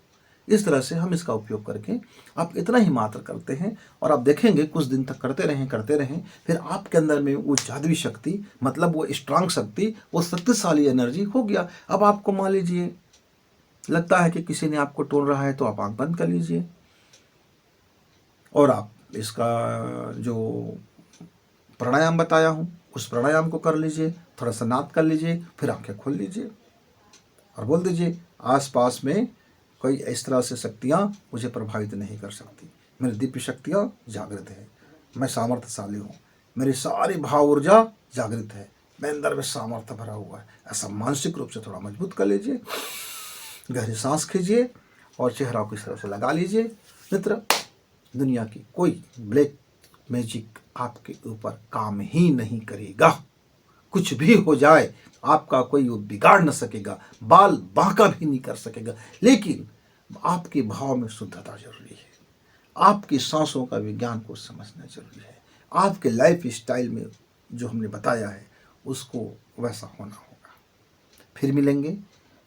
इस तरह से हम इसका उपयोग करके आप इतना ही मात्र करते हैं और आप देखेंगे कुछ दिन तक करते रहें, फिर आपके अंदर में वो जादुई शक्ति, मतलब वो स्ट्रांग शक्ति, वो शक्तिशाली एनर्जी हो गया। अब आपको मान लीजिए लगता है कि किसी ने आपको टोल रहा है, तो आप आंख बंद कर लीजिए और आप इसका जो प्राणायाम बताया हूँ उस प्राणायाम को कर लीजिए, थोड़ा सा नाद कर लीजिए, फिर आंखें खोल लीजिए और बोल दीजिए आसपास में कोई इस तरह से शक्तियाँ मुझे प्रभावित नहीं कर सकती, मेरी दिव्य शक्तियाँ जागृत है, मैं सामर्थ्यशाली हूँ, मेरी सारी भाव ऊर्जा जागृत है, मेरे अंदर में सामर्थ्य भरा हुआ है। ऐसा मानसिक रूप से थोड़ा मजबूत कर लीजिए, गहरी सांस खींचिए और चेहरा को इस तरह से लगा लीजिए। मित्र, दुनिया की कोई ब्लैक मैजिक आपके ऊपर काम ही नहीं करेगा। कुछ भी हो जाए आपका कोई वो बिगाड़ न सकेगा, बाल बांका भी नहीं कर सकेगा। लेकिन आपके भाव में शुद्धता जरूरी है, आपकी सांसों का विज्ञान को समझना जरूरी है, आपके लाइफ स्टाइल में जो हमने बताया है उसको वैसा होना होगा। फिर मिलेंगे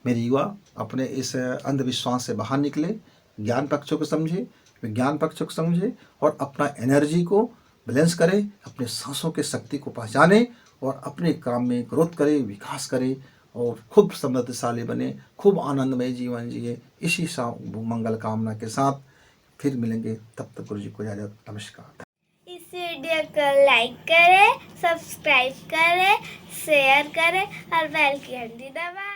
मेरे युवा, अपने इस अंधविश्वास से बाहर निकले, ज्ञान पक्षों को समझे, विज्ञान पक्षों को समझे और अपना एनर्जी को बैलेंस करें, अपने सांसों के शक्ति को पहचाने और अपने काम में ग्रोथ करे, विकास करे और खूब समृद्धशाली बने, खूब आनंदमय जीवन जिए। इसी मंगल कामना के साथ फिर मिलेंगे, तब तक गुरु जी को इजाजत, नमस्कार। इस वीडियो को लाइक करें, सब्सक्राइब करें, शेयर करें और बेल की घंटी दबाएं।